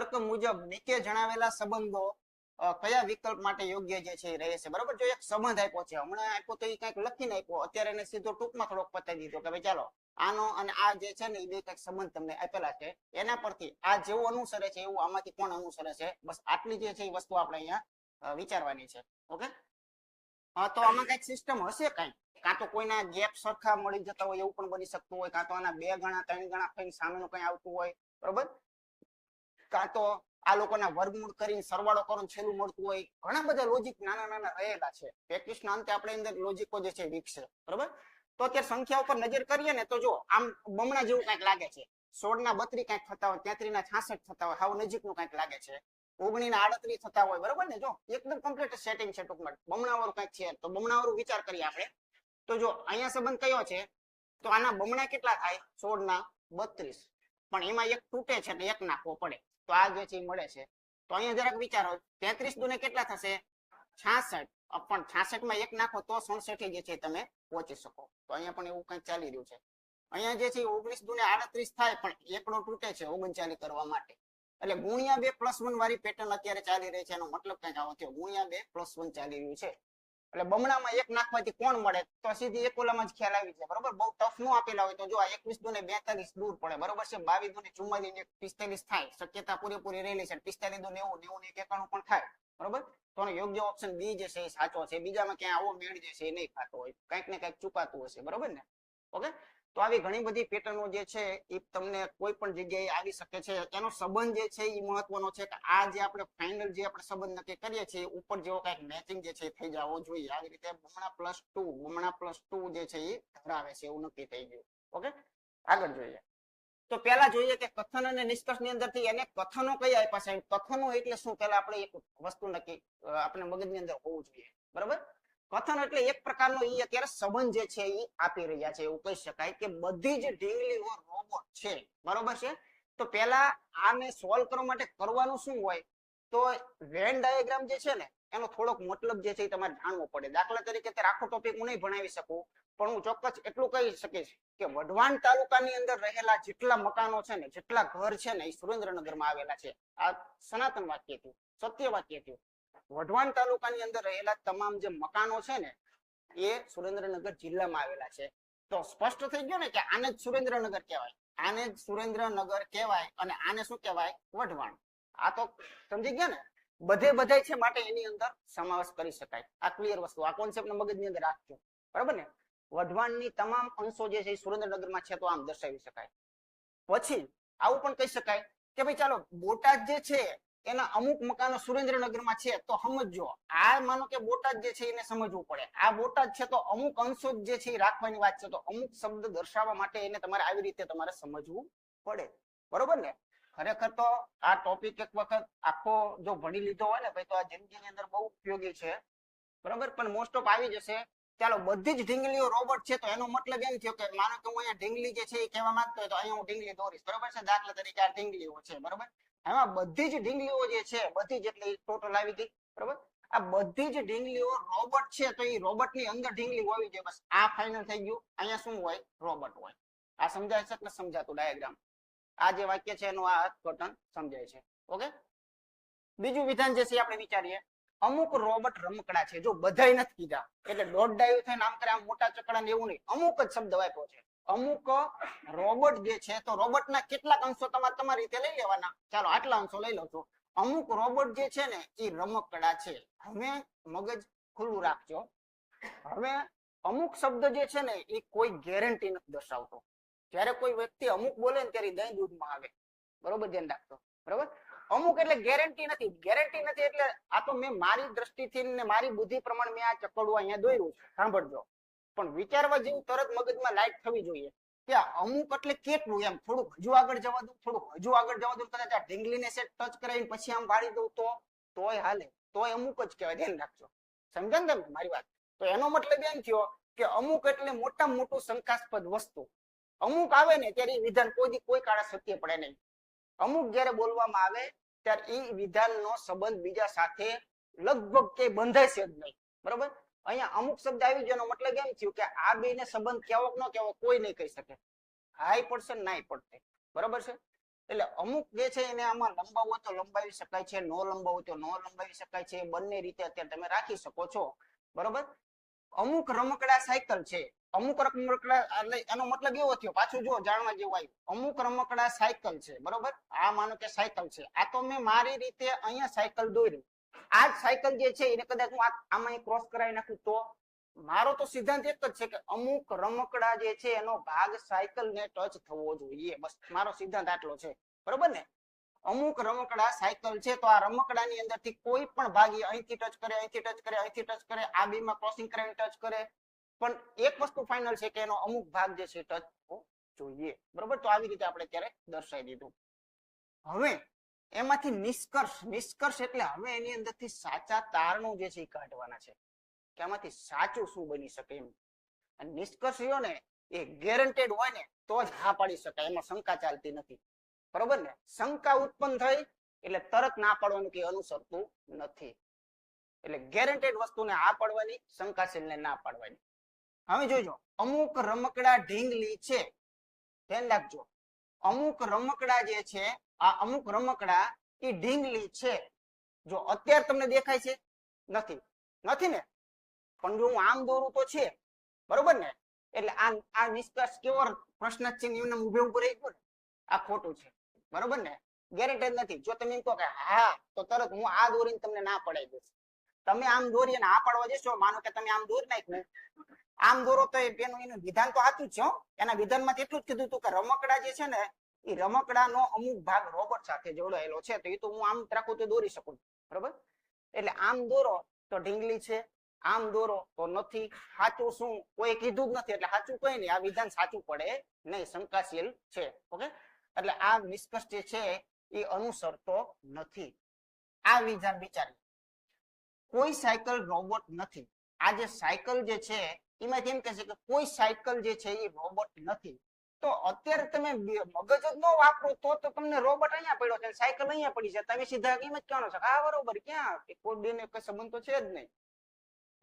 તર્ક મુજબ નીચે જણાવેલા સંબંધો કયા વિકલ્પ માટે યોગ્ય જે છે એ રહે છે? બરોબર, જો એક સંબંધ આપ્યો છે, હમણાં આપ્યો તો એ કઈક લખીને આપ્યો, અત્યારે એને સીધો ટૂંકમાં થોડોક પતાવી દીધો કે ભાઈ ચાલો આનો અને આ જે છે ને એ બે કઈક સંબંધ તમને આપેલા છે, એના પરથી આ જેવું અનુસરે છે એવું આમાંથી કોણ અનુસરે છે, બસ આટલી જે છે એ વસ્તુ આપણે અહીંયા વિચારવાની છે. ઓકે, તો આમાં કઈક સિસ્ટમ હશે કઈ, કાં તો કોઈના ગેપ સરખા મળી જતા હોય એવું પણ બની શકતું હોય, કાં તો આના 2 ગણા 3 ગણા કઈ સામેનું કઈ આવતું હોય, બરોબર, કાં તો આ લોકોના વર્ગમૂળ કરીને સરવાળો કરો છેલ્લું મળતું હોય, ઘણા બધા લોજિક નાના નાના રહેલા છે. પ્રેક્ટિસ ના અંતે આપણે અંદર લોજિકો જે છે વિકસે, બરોબર. તો અત્યારે સંખ્યા ઉપર નજર કરીએ ને તો જો આમ બમણા જેવું કઈક લાગે છે, 16 ના 32 કઈક થતા હોય, 33 ના 66 થતા હોય, હાવ નજીકનું કઈક લાગે છે, 19 ના 38 થતા હોય, બરોબર ને, જો એકદમ કમ્પ્લીટ સેટિંગ છે, ટૂંકમાં બમણા વાળું કઈક છે. તો બમણા વાળું વિચાર કરીએ આપણે, તો જો અહીંયા સંબંધ કયો છે, તો આના બમણા કેટલા થાય, 16 ના 32, પણ એમાં એક તૂટે છે એટલે એક નાખવો પડે, તો આ જે છે મળે છે. તો અહીંયા જરાક વિચારો, 33 દુને કેટલા થશે, 66, પણ 66 માં એક નાખો તો 67 જે છે તમે પહોંચી શકો. તો અહીંયા પણ એવું કંઈક ચાલી રહ્યું છે. અહીંયા જે છે 19 દુને 38 થાય, પણ એકડો તૂટે છે 39 કરવા માટે, એટલે ગુણ્યા 2 + 1 વાળી પેટર્ન અત્યારે ચાલી રહી છે. એનો મતલબ કંઈક આવો થયો, ગુણ્યા 2 + 1 ચાલી રહ્યું છે, એટલે બમણામાં એક નાખવાથી કોણ મળે, તો સીધી એક ઓલામાં જ ખ્યાલ આવી જાય, બરોબર. બહુ ટફ નો આપેલા હોય તો જો આ 21 દુને 42 દૂર પડે, બરોબર છે, 22 દુને 44 ને 45 થાય, શક્યતા પૂરેપૂરી રહેલી છે, 45 દુ 90, 90 ને 91 પણ થાય, બરોબર. તો યોગ્ય ઓપ્શન બી જે છે એ સાચો છે, બીજામાં ક્યાં આવો મેળ જે છે એ નહીં ખાતો હોય, કંઈક ને કંઈક ચૂકાતું હશે, બરોબર ને. ઓકે, તો આવી ઘણી બધી પેટર્નો જે છે એ તમને કોઈ પણ જગ્યાએ આવી શકે છે. એનો સંબંધ જે છે એ મહત્વનો છે કે આ જે આપણે ફાઇનલ જે આપણે સંબંધ નક્કી કરીએ છીએ ઉપર જેવો કંઈક મેચિંગ જે છે થઈ જવો જોઈએ. આવી રીતે બમણા +2 જે છે એ ધરાવે છે એવું નક્કી થઈ ગયું. ઓકે, આગળ જોઈએ. તો પેલા જોઈએ કે કથન અને નિષ્કર્ષ ની અંદર થી એને કથનો કયા આપ્યા છે, કથનો એટલે શું, પેલા આપણે એક વસ્તુ નક્કી આપણે મગજની અંદર હોવું જોઈએ, બરાબર. કથન એટલે એક પ્રકારનો ઈ અત્યારે સંબંધ જે છે એ આપી રહ્યા છે, એવું કહી શકાય કે બધી જ ઢીંગલીઓ રોબોટ છે, બરોબર છે. તો પેલા આને સોલ્વ કરવા માટે કરવાનું શું હોય, તો વેન ડાયાગ્રામ જે છે ને એનો થોડોક મતલબ જે છે એ તમારે જાણવો પડે. દાખલા તરીકે અત્યારે આખો ટોપિક હું નહીં ભણાવી શકું, પણ હું ચોક્કસ એટલું કહી શકીશ કે વઢવાણ તાલુકાની અંદર રહેલા જેટલા મકાનો છે ને, જેટલા ઘર છે ને, એ સુરેન્દ્રનગરમાં આવેલા છે. આ સનાતન વાક્ય થયું, સત્ય વાક્ય થયું. વઢવાણ તાલુકાની અંદર રહેલા તમામ જે મકાનો છે ને એ સુરેન્દ્રનગર જિલ્લામાં આવેલા છે. તો સ્પષ્ટ થઈ ગયું ને કે આને જ સુરેન્દ્રનગર કહેવાય, આને જ સુરેન્દ્રનગર કહેવાય, અને આને શું કહેવાય, વઢવાણ. આ તો સમજી ગયા ને, બધે છે માટે એની અંદર સમાવેશ કરી શકાય. આ ક્લિયર વસ્તુ, આ કોન્સેપ્ટ મગજની અંદર રાખજો, બરાબર ને. વઢવાણની તમામ અંશો જે છે એ સુરેન્દ્રનગરમાં છે, તો આમ દર્શાવી શકાય. પછી આવું પણ કહી શકાય કે ભાઈ ચાલો બોટાદ જે છે એના અમુક મકાનો સુરેન્દ્રનગરમાં છે, તો સમજો આ માનો કે બોટાદ જે છે એને સમજવું પડે, આ બોટાદ છે તો અમુક અંશો જે છે એ રાખવાની વાત છે, તો અમુક શબ્દ દર્શાવવા માટે એને તમારે આવી રીતે તમારે સમજવું પડે, બરોબર ને. ખરેખર તો આ ટોપિક એક વખત આખો જો ભણી લીધો હોય ને ભાઈ, તો આ જિંદગીની અંદર બહુ ઉપયોગી છે, બરોબર. પણ મોસ્ટ ઓફ આવી જશે. ચાલો બધી જ ઢીંગલીઓ રોબોટ છે, તો એનો મતલબ એમ થયો કે માનો કે હું અહીંયા ઢીંગલી જે છે એ કહેવા માંગતો હોય, તો અહીંયા હું ઢીંગલી દોરીશ, બરોબર છે. દાખલા તરીકે આ ઢીંગલીઓ છે, બરોબર. એમાં બધી જ ઢીંગલીઓ જે છે, બધી જ એટલે ટોટલ આવી ગઈ, બરોબર. આ બધી જ ઢીંગલીઓ રોબોટ છે, તો એ રોબોટ ની અંદર ઢીંગલી હોવી જોઈએ, બસ આ ફાઇનલ થઈ ગયું. અહીંયા શું હોય, રોબોટ હોય. આ સમજાય છે કે સમજાતું ડાયાગ્રામ? આ જે વાક્ય છે એનું આ અર્થઘટન સમજાય છે. ઓકે, બીજું વિધાન જે છે આપણે વિચારીએ. અમુક રોબોટ રમકડા છે, જો બધાય નથી કીધા એટલે દોઢ ડાયું થઈને આમ કરે, આમ મોટા ચકડા ને એવું નહીં, અમુક જ શબ્દ આપ્યો છે. અમુક રોબોટ જે છે, તો રોબોટના કેટલાક અંશો તમારે તમારી રીતે લઈ લેવાના. ચાલો આટલા અંશો લઈ લો છો. અમુક રોબોટ જે છે ને એ રમકડા છે. હવે મગજ ખુલ્લું રાખજો. હવે અમુક શબ્દ જે છે ને એ કોઈ ગેરંટી નથી દર્શાવતો. જ્યારે કોઈ વ્યક્તિ અમુક બોલે ને ત્યારે દહીં દૂધમાં આવે, બરોબર, ધ્યાન રાખજો, બરોબર. અમુક એટલે ગેરંટી નથી, ગેરંટી નથી એટલે આ તો મેં મારી દ્રષ્ટિથી ને મારી બુદ્ધિ પ્રમાણે મેં આ ચકડું અહીંયા દોર્યું છે, સાંભળજો. પણ વિચારવા જેવું તરત મગજમાં લાઈટ થવી જોઈએ કે અમુક એટલે કેટલું, એમ થોડુંક હજુ આગળ જવા દઉં, થોડુંક હજુ આગળ જવા દઉં, કદાચ આ ઢીંગલીને સેટ ટચ કરાવીને પછી આમ વાળી દઉં તોય હાલે, તોય અમુક જ કહેવાય. ધ્યાન રાખજો, સમજાય ને તમે મારી વાત? તો એનો મતલબ એમ થયો કે અમુક એટલે મોટામાં મોટું શંકાસ્પદ વસ્તુ. અમુક આવે ને ત્યારે એ વિધાન કોઈ કાળે સત્ય પડે નહીં. અમુક જયારે બોલવામાં આવે ત્યારે એ વિધાનનો સંબંધ બીજા સાથે લગભગ કે બંધાય છે જ નહીં, બરોબર. અહીંયા અમુક શબ્દ આવી ગયો, મતલબ એમ થયું કે આ બે ને સંબંધ કેવો ન કેવો કોઈ નહીં કહી શકે, હાઈ પડશે નાઈ પડશે, બરોબર છે. એટલે અમુક જે છે એને આમાં લંબાવવું હોય તો લંબાવી શકાય છે, નો લંબાવવું હોય તો નો લંબાવી શકાય છે, બંને રીતે અત્યારે તમે રાખી શકો છો, બરોબર. અમુક રમકડા સાયકલ છે, અમુક રમકડા એટલે એનો મતલબ એવો થયો, પાછું જો જાણવા જેવું આવ્યું, અમુક રમકડા સાયકલ છે, બરોબર. આ માનો કે સાયકલ છે, આ તો મેં મારી રીતે અહીંયા સાયકલ દોર્યું, આ સાયકલ જે છે એને કદાચ હું આમાં ક્રોસ કરાવી નાખું તો મારો તો સિદ્ધાંત એક જ છે કે અમુક રમકડા જે છે એનો ભાગ સાયકલ ને ટચ થવો જોઈએ, બસ મારો સિદ્ધાંત આટલો છે, બરોબર ને. અમુક રમકડા સાયકલ છે તો આ રમકડાની અંદરથી કોઈ પણ ભાગ અહીંથી ટચ કરે, અહીંથી ટચ કરે, અહીંથી ટચ કરે, આ બેમાં ક્રોસિંગ કરીને ટચ કરે, પણ એક વસ્તુ ફાઇનલ છે કે એનો અમુક ભાગ જે છે ટચ થવો જોઈએ, બરોબર. તો આવી રીતે આપણે અત્યારે દર્શાવી દીધું. હવે એમાંથી નિષ્કર્ષ એટલે હવે એની અંદરથી સાચા તારણો જે છે એ કાઢવાના છે કે આમાંથી સાચું શું બની શકે એમ. અને નિષ્કર્ષ રહ્યો ને એ ગેરંટેડ હોય ને તો જ હા પાડી શકાય, એમાં શંકા ચાલતી નથી, બરોબર ને. શંકા ઉત્પન્ન થઈ એટલે તરત ના પાડવાનું કે અનુસરતું નથી, એટલે ગેરંટેડ વસ્તુને હા પાડવાની, શંકાશીલને ના પાડવાની. હવે જોજો, અમુક રમકડા ઢીંગલી છે, ધ્યાન રાખજો, અમુક રમકડા જે છે આ અમુક રમકડા એ ઢીંગલી છે. જો અત્યારે તમને દેખાય છે નથી, નથી ને, પણ જો હું આમ દોરું તો છે, બરોબર ને. એટલે આ નિષ્કર્ષ કેવો પ્રશ્ન છે એમને ઉભે ઉભું રહી ગયું ને, આ ખોટું છે, બરોબર ને. ગેરંટેડ નથી. જો તમે એમ કહો કે હા તો તરત હું આ દોરીને તમને ના પડાવી દઈશ, તમે આમ દોરી અને આ પાડવા જશો, માનો કે તમે આમ દોરી નાખ્યું, આમ દોરો તો એનું વિધાન તો સાચું જ છે, એના વિધાનમાં એટલું જ કીધું હતું કે રમકડા જે છે ને એ રમકડાનો અમુક ભાગ રોબોટ સાથે જોડાયેલો છે, તો એ તો હું આમ રાખું તો દોરી શકું, બરોબર. એટલે આમ દોરો તો ઢીંગલી છે, આમ દોરો તો નથી. સાચું શું કોઈ કીધું જ નથી, એટલે સાચું કઈ નહીં, આ વિધાન સાચું પડે નહીં, શંકાશીલ છે, ઓકે. એટલે આ નિષ્કર્ષ જે છે એ અનુસરતો નથી. આ વિધાન વિચારી, કોઈ સાયકલ રોબોટ નથી. આ જે સાયકલ જે છે એમાં કેમ કહે છે કે કોઈ સાયકલ જે છે એ રોબોટ નથી. તો અત્યારે તમે મગજ જ ન વાપરો તો તમને રોબોટ અહીંયા પડ્યો છે, સાયકલ અહીંયા પડી છે, તમે સીધા એમ જ કહેવાનો છે હા બરોબર, ક્યાં કોઈ બેને કોઈ સંબંધ તો છે જ નહીં.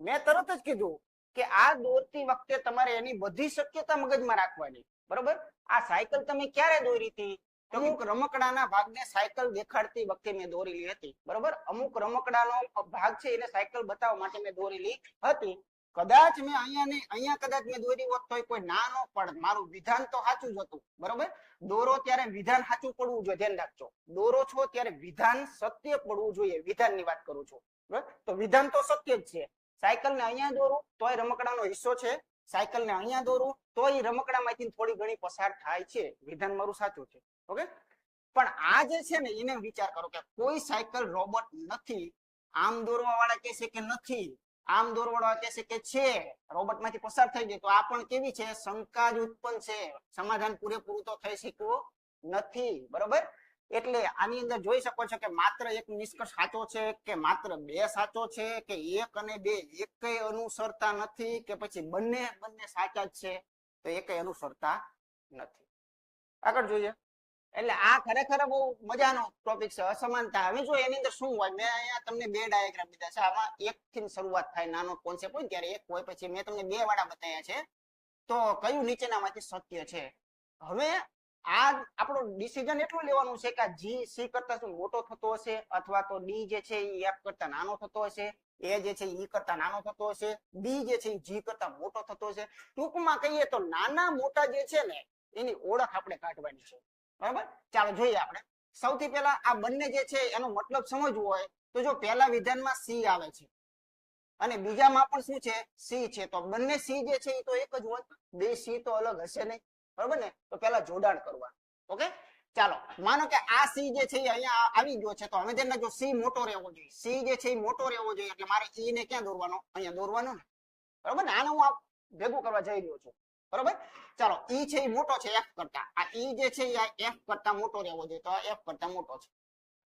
મેં તરત જ કીધું કે આ દોરતી વખતે તમારે એની બધી શક્યતા મગજમાં રાખવાની, બરોબર. આ સાયકલ તમે ક્યારે દોરી હતી? અમુક રમકડાના ભાગને સાયકલ દેખાડતી વખતે મેં દોરેલી હતી, બરોબર. અમુક રમકડાનો ભાગ છે એને સાયકલ બતાવવા માટે મેં દોરેલી હતી. કદાચ મેં અહીંયા કદાચ મેં દોરી હોત તો કોઈ ના ન પડત, મારું વિધાન તો સાચું જ હતું, બરોબર. દોરો ત્યારે વિધાન સાચું પડવું જોઈએ, ધ્યાન રાખજો. દોરો છો ત્યારે વિધાન સત્ય પડવું જોઈએ, વિધાનની વાત કરું છું, બરાબર. તો વિધાન તો સત્ય જ છે. સાયકલ ને અહીંયા દોરું તોય રમકડાનો હિસ્સો છે, સાયકલ ને અહીંયા દોરું તોય રમકડામાંથી થોડી ઘણી પસાર થાય છે, વિધાન મારું સાચું છે, ઓકે. પણ આ જે છે ને એને વિચાર કરો કે કોઈ સાયકલ રોબોટ નથી. આમ દોરવા વાળા કહે છે કે નથી, આમ દોરવા વાળા કહે છે કે છે, રોબોટ માંથી પસાર થઈ જાય, તો આ પણ કેવી છે? શંકા જ ઉત્પન્ન છે, સમાધાન પૂરેપૂરું તો થઈ શક્યું નથી, બરોબર. એટલે આની અંદર જોઈ શકો છો કે માત્ર એક નિષ્કર્ષ સાચો છે કે માત્ર બે સાચો છે કે એક અને બે એકેય અનુસરતા નથી કે પછી બંને સાચા જ છે, તો એકેય અનુસરતા નથી. આગળ જોઈએ. એટલે આ ખરેખર બહુ મજાનો ટોપિક છે, અસમાનતા. હવે જો એની અંદર શું હોય, મેં અહીંયા તમને બે ડાયાગ્રામ દીધા છે, આમાં એક થી શરૂઆત થાય, નાનો કોન્સેપ્ટ હોય ત્યારે એક હોય, પછી મેં તમને બે વાળા બતાવ્યા છે, તો કયું નીચેનામાંથી સત્ય છે? હવે આ આપણો ડિસિઝન એટલું લેવાનું છે કે આ જી સી કરતા શું મોટો થતો હશે, અથવા તો ડી જે છે એ એફ કરતા નાનો થતો હશે, એ જે છે ઈ કરતા નાનો થતો હશે, બી જે છે એ જી કરતા મોટો થતો હશે. ટૂંકમાં કહીએ તો નાના મોટા જે છે ને એની ઓળખ આપણે કાઢવાની છે, બરાબર. ચાલો જોઈએ. આપણે સૌથી પહેલા આ બંને જે છે એનો મતલબ સમજવો હોય તો જો પહેલા વિધાનમાં સી આવે છે અને બીજામાં પણ શું છે? સી છે, તો બંને સી જે છે એ તો એક જ હોય, બે સી તો અલગ હશે નહીં, બરોબર ને. તો પેલા જોડાણ કરવા, ઓકે. ચાલો માનો કે આ સી જે છે એ અહીંયા આવી ગયો છે, તો હવે તેને જો સી મોટો રહેવો જોઈએ, સી જે છે એ મોટો રહેવો જોઈએ, એટલે મારે ઈ ને ક્યાં દોરવાનો? અહીંયા દોરવાનો ને, બરોબર ને. આને હું ભેગું કરવા જઈ રહ્યો છું, બરોબર. ચાલો ઈ છે એ મોટો છે એફ કરતા, આ ઈ જે છે એ એફ કરતા મોટો રહેવો જોઈએ, તો એફ કરતા મોટો છે.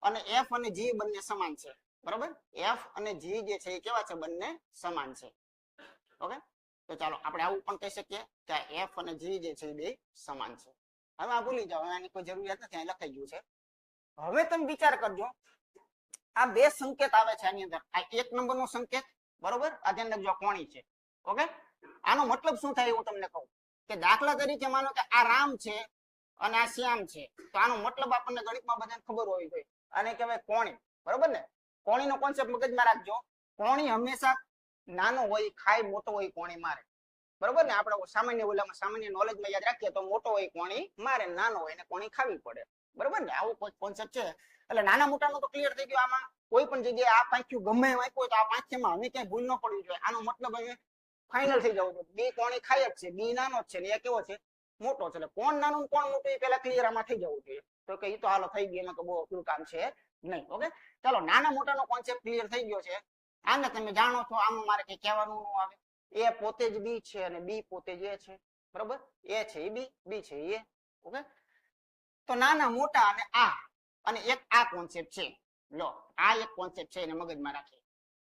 અને એફ અને જી બંને સમાન છે, બરોબર. એફ અને જી જે છે એ કેવા છે? બંને સમાન છે, ઓકે. તો ચાલો આપણે આવું પણ કહી શકીએ કે એફ અને જી જે છે એ બે સમાન છે. હવે આ ભૂલી જાઓ, આની કોઈ જરૂરિયાત નથી, અહીં લખાઈ ગયું છે. હવે તમે વિચાર કરજો, આ બે સંકેત આવે છે આની અંદર. આ એક નંબરનો સંકેત, બરોબર, આ ધ્યાન રાખજો, કોણી છે, ઓકે. આનો મતલબ શું થાય હું તમને કહું કે દાખલા તરીકે માનો કે આ રામ છે અને આ શ્યામ છે. તો આનો મતલબ આપણને ગણિતમાં બધાને ખબર હોવી જોઈએ. આને કહેવાય કોણી, બરોબર ને? કોણીનો કોન્સેપ્ટ મગજમાં રાખજો. કોણી હંમેશા નાનો હોય ખાય, મોટો હોય કોણી મારે, બરોબર ને? આપણે સામાન્ય ઓલામાં સામાન્ય નોલેજમાં યાદ રાખીએ તો મોટો હોય કોણી મારે, નાનો હોય ને કોણી ખાવી પડે, બરોબર ને? આવો કોઈ કોન્સેપ્ટ છે. એટલે નાના મોટાનો તો ક્લિયર થઈ ગયો. આમાં કોઈ પણ જગ્યાએ આ પાંખ્યું ગમે એમ આપ્યું હોય તો આ પાંખ્યમાં હવે ક્યાંય ભૂલ ન પડવી જોઈએ. આનો મતલબ હવે ફાઇનલ થઈ જવું જોઈએ. બી કોણી ખાય જ છે, બી નાનો જ છે ને એ કેવો છે? મોટો છે. એટલે કોણ નાનું કોણ મોટું એ પેલા ક્લિયર આમાં થઈ જવું જોઈએ. તો કે એ તો હાલો થઈ ગયું, એમાં તો બહુ અઘરું કામ છે નહીં. ઓકે, ચાલો નાના મોટાનો કોન્સેપ્ટ ક્લિયર થઈ ગયો છે. આને તમે જાણો છો, આમાં મારે કઈ કહેવાનું ન આવે. એ પોતે જ બી છે અને બી પોતે જ એ છે, બરોબર? એ છે એ બી છે એ. ઓકે, તો નાના મોટા અને એક આ કોન્સેપ્ટ છે. લો, આ એક કોન્સેપ્ટ છે એને મગજમાં રાખીએ.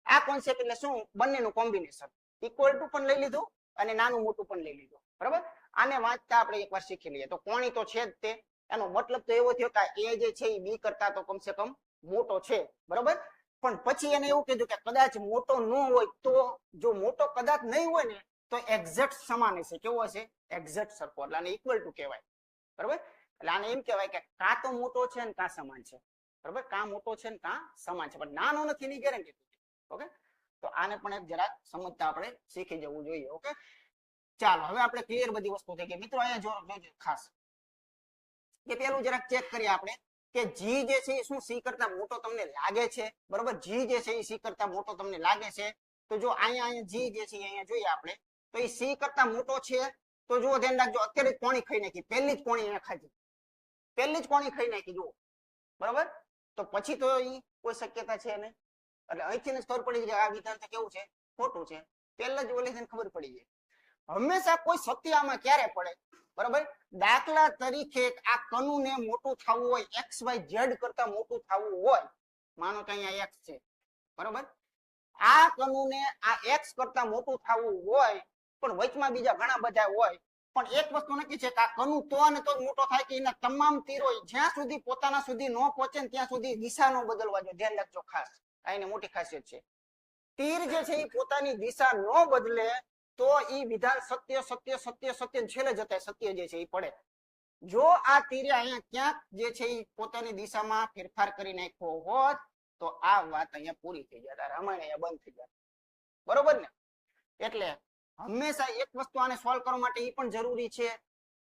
આ કોન્સેપ્ટ એટલે શું? બંનેનું કોમ્બિનેશન. ઇક્વલ ટુ પણ લઈ લીધું અને નાનું મોટું પણ લઈ લીધું, બરોબર? આને વાંચતા આપણે એકવાર શીખી લઈએ. તો કોણી તો છે જ તે. એનો મતલબ તો એવો થયો કે એ જે છે એ બી કરતા તો કમસે કમ મોટો છે, બરોબર? પણ પછી એને એવું કીધું કે કદાચ મોટો ન હોય તો, જો મોટો કદાચ નહીં હોય ને તો એક્ઝેક્ટ સમાન હશે. કેવો હશે? એક્ઝેક્ટ સરખો. એટલે આને ઇક્વલ ટુ કહેવાય, બરોબર? એટલે આને એમ કહેવાય કે કાં તો મોટો છે ને કાં સમાન છે, બરોબર? કાં મોટો છે ને કાં સમાન છે, પણ નાનો નથી ની ગેરંટી. ઓકે, તો આને પણ એક જરાક સમજતા આપણે શીખી જવું જોઈએ. ઓકે, ચાલો હવે આપણે ક્લિયર બધી વસ્તુ થઈ ગઈ. મિત્રો અહીંયા જોજો ખાસ કે પેલું જરાક ચેક કરીએ આપણે કે જી જે છે એ શું સી કરતા મોટો તમને લાગે છે? બરોબર, જી જે છે એ સી કરતા મોટો તમને લાગે છે? તો જો અહીંયા જી જે છે અહીંયા જોઈએ આપણે તો એ સી કરતા મોટો છે. તો જુઓ, ધ્યાન રાખજો, અત્યારે જ કોણી ખાઈ નાખી, પહેલી જ કોણી અહીંયા ખાધી, પહેલી જ કોણી ખાઈ નાખી, જુઓ, બરોબર? તો પછી તો એ કોઈ શક્યતા છે નહીં. એટલે અહીંથી જ ખબર પડી જાય આ વિધાન તો કેવું છે? ખોટું છે. પહેલા જ ઓલી ખબર પડી જાય. હંમેશા કોઈ સત્ય આમાં ક્યારે પડે? બરોબર, દાખલા તરીકે આ કનુને મોટું થવું હોય, એક્સ વાય ઝેડ કરતા મોટું થવું હોય, માનો કે અહીંયા એક્સ છે, બરોબર? આ કનુને આ એક્સ કરતા મોટું થવું હોય, પણ વચમાં બીજા ઘણા બધા હોય, પણ એક વસ્તુ નક્કી છે કે આ કનુ તો અને તો જ મોટો થાય કે એના તમામ તીરો જ્યાં સુધી પોતાના સુધી ન પહોંચે ને ત્યાં સુધી દિશા ન બદલવા જોઈએ. ધ્યાન રાખજો ખાસ, આ એની મોટી ખાસિયત છે. તીર જે છે એ પોતાની દિશા ન બદલે તો એ વિધાન સત્ય સત્ય સત્ય સત્ય છેલ્લે જતા સત્ય જે છે એ પડે. જો આ તીરે અહીંયા ક્યાંક જે છે એ પોતાની દિશામાં ફેરફાર કરી નાખ્યો હોત તો આ વાત અહીંયા પૂરી થઈ જાય, રામાયણ અહીંયા બંધ થઈ જાય, બરોબર ને? એટલે હંમેશા એક વસ્તુ આને સોલ્વ કરવા માટે એ પણ જરૂરી છે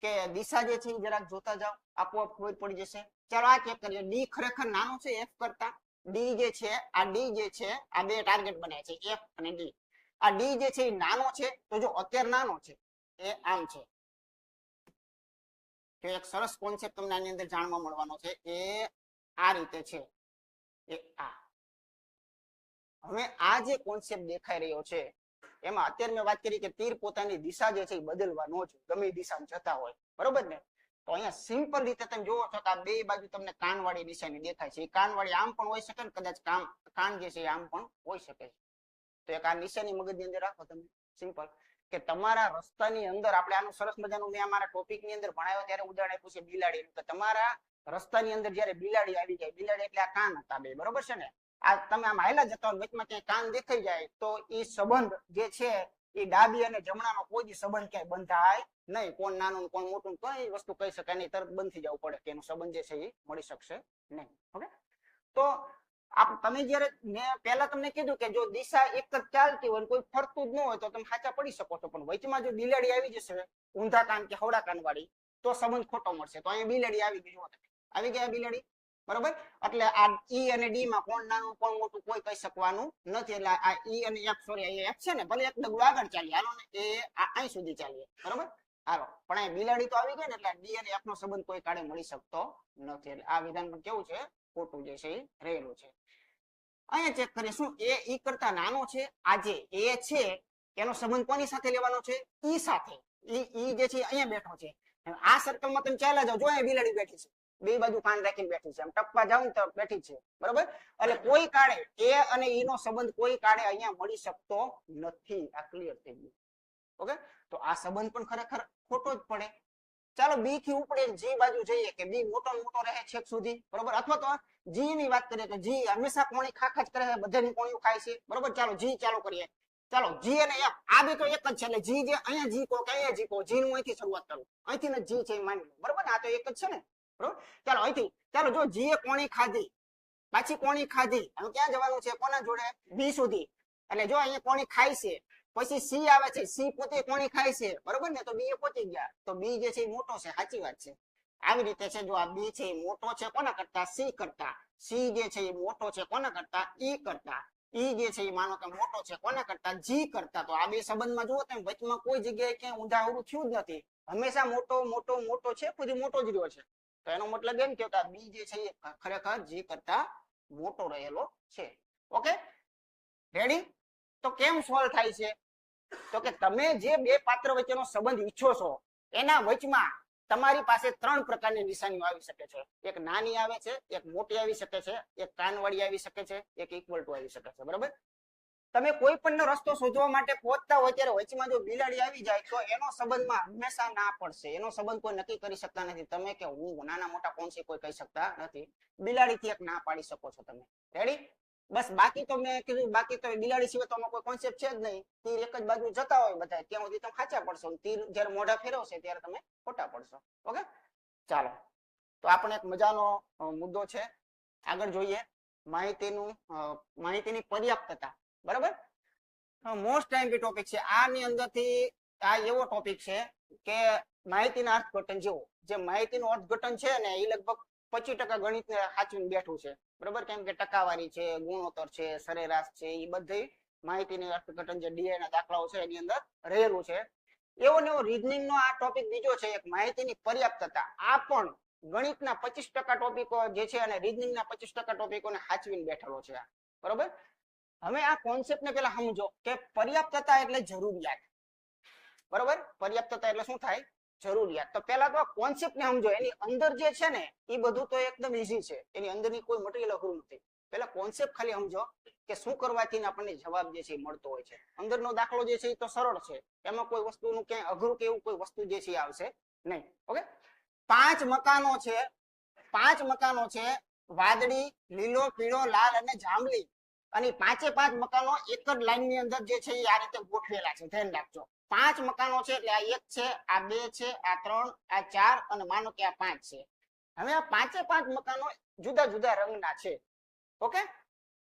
કે દિશા જે છે એ જરાક જોતા જાઓ, આપોઆપ ખબર પડી જશે. ચાલો આ ચેક કરીએ. ડી ખરેખર નાનો છે એફ કરતા. ડી જે છે આ ડી જે છે આ બે ટાર્ગેટ બન્યા છે, એફ અને ડી. આ ડી જે છે એ નાનો છે, તો જો અત્યારે નાનો છે એ આમ છે. તો એક સરસ કોન્સેપ્ટ તમને આની અંદર જાણવા મળવાનો છે. એ આ રીતે છે, એ આ. હવે આ જે કોન્સેપ્ટ દેખાઈ રહ્યો છે એમાં અત્યારે મેં વાત કરી કે તીર પોતાની દિશા જે છે એ બદલવા ન જોઈએ, ગમે એ દિશામાં જતા હોય, બરોબર ને? તો અહીંયા સિમ્પલ રીતે તમે જોવો છો કે આ બે બાજુ તમને કાનવાળી નિશાની દેખાય છે. એ કાનવાળી આમ પણ હોઈ શકે ને કદાચ કાન જે છે આમ પણ હોઈ શકે છે. તો એક આ નિશાની મગજની અંદર રાખો તમે, સિમ્પલ, કે તમારા રસ્તાની અંદર આપણે આનું સરસ મજાનું મેં અમારા ટોપિકની અંદર ભણાવ્યો ત્યારે ઉદાહરણ આપ્યું છે બિલાડીનું, કે તમારા રસ્તાની અંદર જયારે બિલાડી આવી જાય, બિલાડી એટલે આ કાન હતા બે, બરોબર છે ને? આ તમે આમ હાયલા જતા હોય વચમાં ક્યાંય કાન દેખાઈ જાય તો એ સંબંધ જે છે એ ડાબી અને જમણાનો કોઈ સંબંધ ક્યાંય બંધાય નહીં. કોણ નાનું કોણ મોટું કોઈ વસ્તુ કહી શકાય નહીં, તરત બંધ થઈ જવું પડે કે એનો સંબંધ જે છે એ મળી શકશે નહીં. ઓકે, તો તમે જયારે મેં પહેલા તમને કીધું કે જો દિશા એક જ ચાલતી હોય કોઈ ફરતું જ ન હોય તો તમે સાચા પડી શકો છો, પણ વચમાં જો બિલાડી આવી જશે ઊંધા કાન કે હવડા કાન વાળી તો સંબંધ ખોટો મળશે. તો અહીંયા બિલાડી આવી ગઈ, આવી ગયા બિલાડી, બરોબર? એટલે આ ઈ અને ડી માં કોણ નાનું કોણ મોટું કોઈ કહી શકવાનું નથી. એટલે આ ઈ અને એફ, સોરી એફ છે ને, ભલે એક ડગલું આગળ ચાલીએ, હાલો ને, એ અહીં સુધી ચાલીએ, બરોબર? હાલો, પણ અહીં બિલાડી તો આવી ગઈ ને, એટલે ડી અને એફ નો સંબંધ કોઈ કાળે મળી શકતો નથી. એટલે આ વિધાન પણ કેવું છે? ખોટું જે છે એ રહેલું છે. અહીંયા ચેક કરીએ, શું એ ઈ કરતા નાનો છે? આ જે એ છે એનો સંબંધ કોની સાથે લેવાનો છે? ઈ સાથે. ઈ જે છે અહીંયા બેઠો છે. આ સર્કલમાં તમે ચાલ્યા જાઓ, જો અહીંયા બિલાડી બેઠી છે, બે બાજુ કાન રાખીને બેઠી છે, આમ ટપવા જાવ ને તો બેઠી છે, બરોબર? એટલે કોઈ કાળે એ અને ઈ નો સંબંધ કોઈ કાળે અહીંયા મળી શકતો નથી. આ ક્લિયર થઈ ગયું. ઓકે, તો આ સંબંધ પણ ખરેખર ખોટો જ પડે. ચાલો બી થી ઉપડે જી બાજુ જઈએ કે બી મોટો મોટો રહે છેક સુધી, બરોબર? અથવા તો જી ની વાત કરીએ તો જી હંમેશા કોણી ખાખ જ કરે છે, બધાની કોણીઓ ખાય છે, બરોબર? ચાલો જી ચાલુ કરીએ. ચાલો જી અને એફ આ બે તો એક જ છે એટલે જી જે અહીંયા જી કો કે અહીંયા જી કો જી નું અહીંથી શરૂઆત કરું અહીંથી ને જી છે એ માની લો બરોબર ને આ તો એક જ છે ને બરોબર ચાલો અહીંથી ચાલો જો જી એ કોણી ખાધી પાછી કોણી ખાધી હવે ક્યાં જવાનું છે કોના જોડે બી સુધી એટલે જો અહીંયા કોણી ખાય છે પછી સી આવે છે સી પોતે કોણી ખાય છે બરોબર ને તો બી એ પહોંચી ગયા તો બી જે છે એ મોટો છે સાચી વાત છે આવી રીતે છે જો આ બી છે એ મોટો છે કોના કરતા સી કરતા સી જે છે એ મોટો છે કોના કરતા ઈ કરતા ઈ જે છે એ માનો કે મોટો છે કોના કરતા જી કરતા તો આ બે સંબંધમાં જુઓ તમે વચમાં કોઈ જગ્યાએ ક્યાંય ઊંધાહુરું થયું જ નથી હંમેશા મોટો મોટો મોટો છે પછી મોટો જ રહ્યો છે તો એનો મતલબ એમ કે આ બી જે છે એ ખરેખર જી કરતા મોટો રહેલો છે ઓકે રેડી તો કેમ સોલ્વ થાય છે તો કે તમે જે બે પાત્ર વચ્ચેનો સંબંધ ઈચ્છો છો એના વચમાં તમારી પાસે ત્રણ પ્રકારની નિશાનીઓ આવી શકે છે એક નાની આવે છે એક મોટી આવી શકે છે એક કાનવાળી આવી શકે છે એક ઇક્વલ ટુ આવી શકે છે બરાબર તમે કોઈ પણ રસ્તો શોધવા માટે પહોંચતા હોય ત્યારે વચમાં જો બિલાડી આવી જાય તો એનો સંબંધમાં હંમેશા ના પડશે એનો સંબંધ કોઈ નક્કી કરી શકતા નથી તમે કે હું નાના મોટા કોણ કોઈ કહી શકતા નથી બિલાડીથી એક ના પાડી શકો છો તમે રેડી બસ બાકી તો મેં કીધું બાકી તો બિલાડી સિવાય તો કોઈ કોન્સેપ્ટ છે જ નહીં તીર એક જ બાજુ જતા હોય બધા ત્યાં સુધી તમે ખાચા પડશો તીર જ્યારે મોઢા ફેરવશે ત્યારે તમે ખોટા પડશો ઓકે ચાલો તો આપણે એક મજાનો મુદ્દો છે આગળ જોઈએ માહિતીની પર્યાપ્તતા બરાબર મોસ્ટ ટાઈમ ટોપિક છે આની અંદરથી આ એવો ટોપિક છે કે માહિતીના અર્થઘટન જેવો જે માહિતીનું અર્થઘટન છે ને એ લગભગ 25% ગણિતને સાચવીને બેઠું છે બરાબર કેમ કે ટકાવારી છે ગુણોત્તર છે સરેરાશ છે એ બધી માહિતીની અર્થઘટન જે ડીઆઈ ના દાખલાઓ છે એની અંદર રહેલું છે એવો ને એવો રીઝનિંગ નો આ ટોપિક બીજો છે એક માહિતીની પર્યાપ્તતા આ પણ ગણિતના 25% ટોપિકો જે છે અને રીઝનિંગના 25% ટોપિકોને સાચવીને બેઠેલો છે બરોબર હવે આ કોન્સેપ્ટને પેલા સમજો કે પર્યાપ્તતા એટલે જરૂરિયાત બરોબર પર્યાપ્તતા એટલે શું થાય જરૂરિયાત તો પેલા તો કોન્સેપ્ટ ને સમજો એની અંદર જે છે ને એ બધું તો એકદમ ઈઝી છે એની અંદરની કોઈ મટીરિયલ અઘરું નથી પેલા કોન્સેપ્ટ ખાલી સમજો કે શું કરવાથી આપણને જવાબ જે છે એ મળતો હોય છે અંદરનો દાખલો જે છે એ તો સરળ છે એમાં કોઈ વસ્તુનું ક્યાંય અઘરું કે એવું કોઈ વસ્તુ જે છે આવશે નહીં ઓકે 5 મકાનો છે વાદળી લીલો પીળો લાલ અને જાંબલી અને 5 મકાનો એક જ લાઈન ની અંદર જે છે એ આ રીતે ગોઠવેલા છે ધ્યાન રાખજો 5 મકાનો છે એટલે આ 1 છે આ 2 છે આ 3 આ 4 અને માનો કે આ 5 છે હવે આ 5 મકાનો જુદા જુદા રંગના છે ઓકે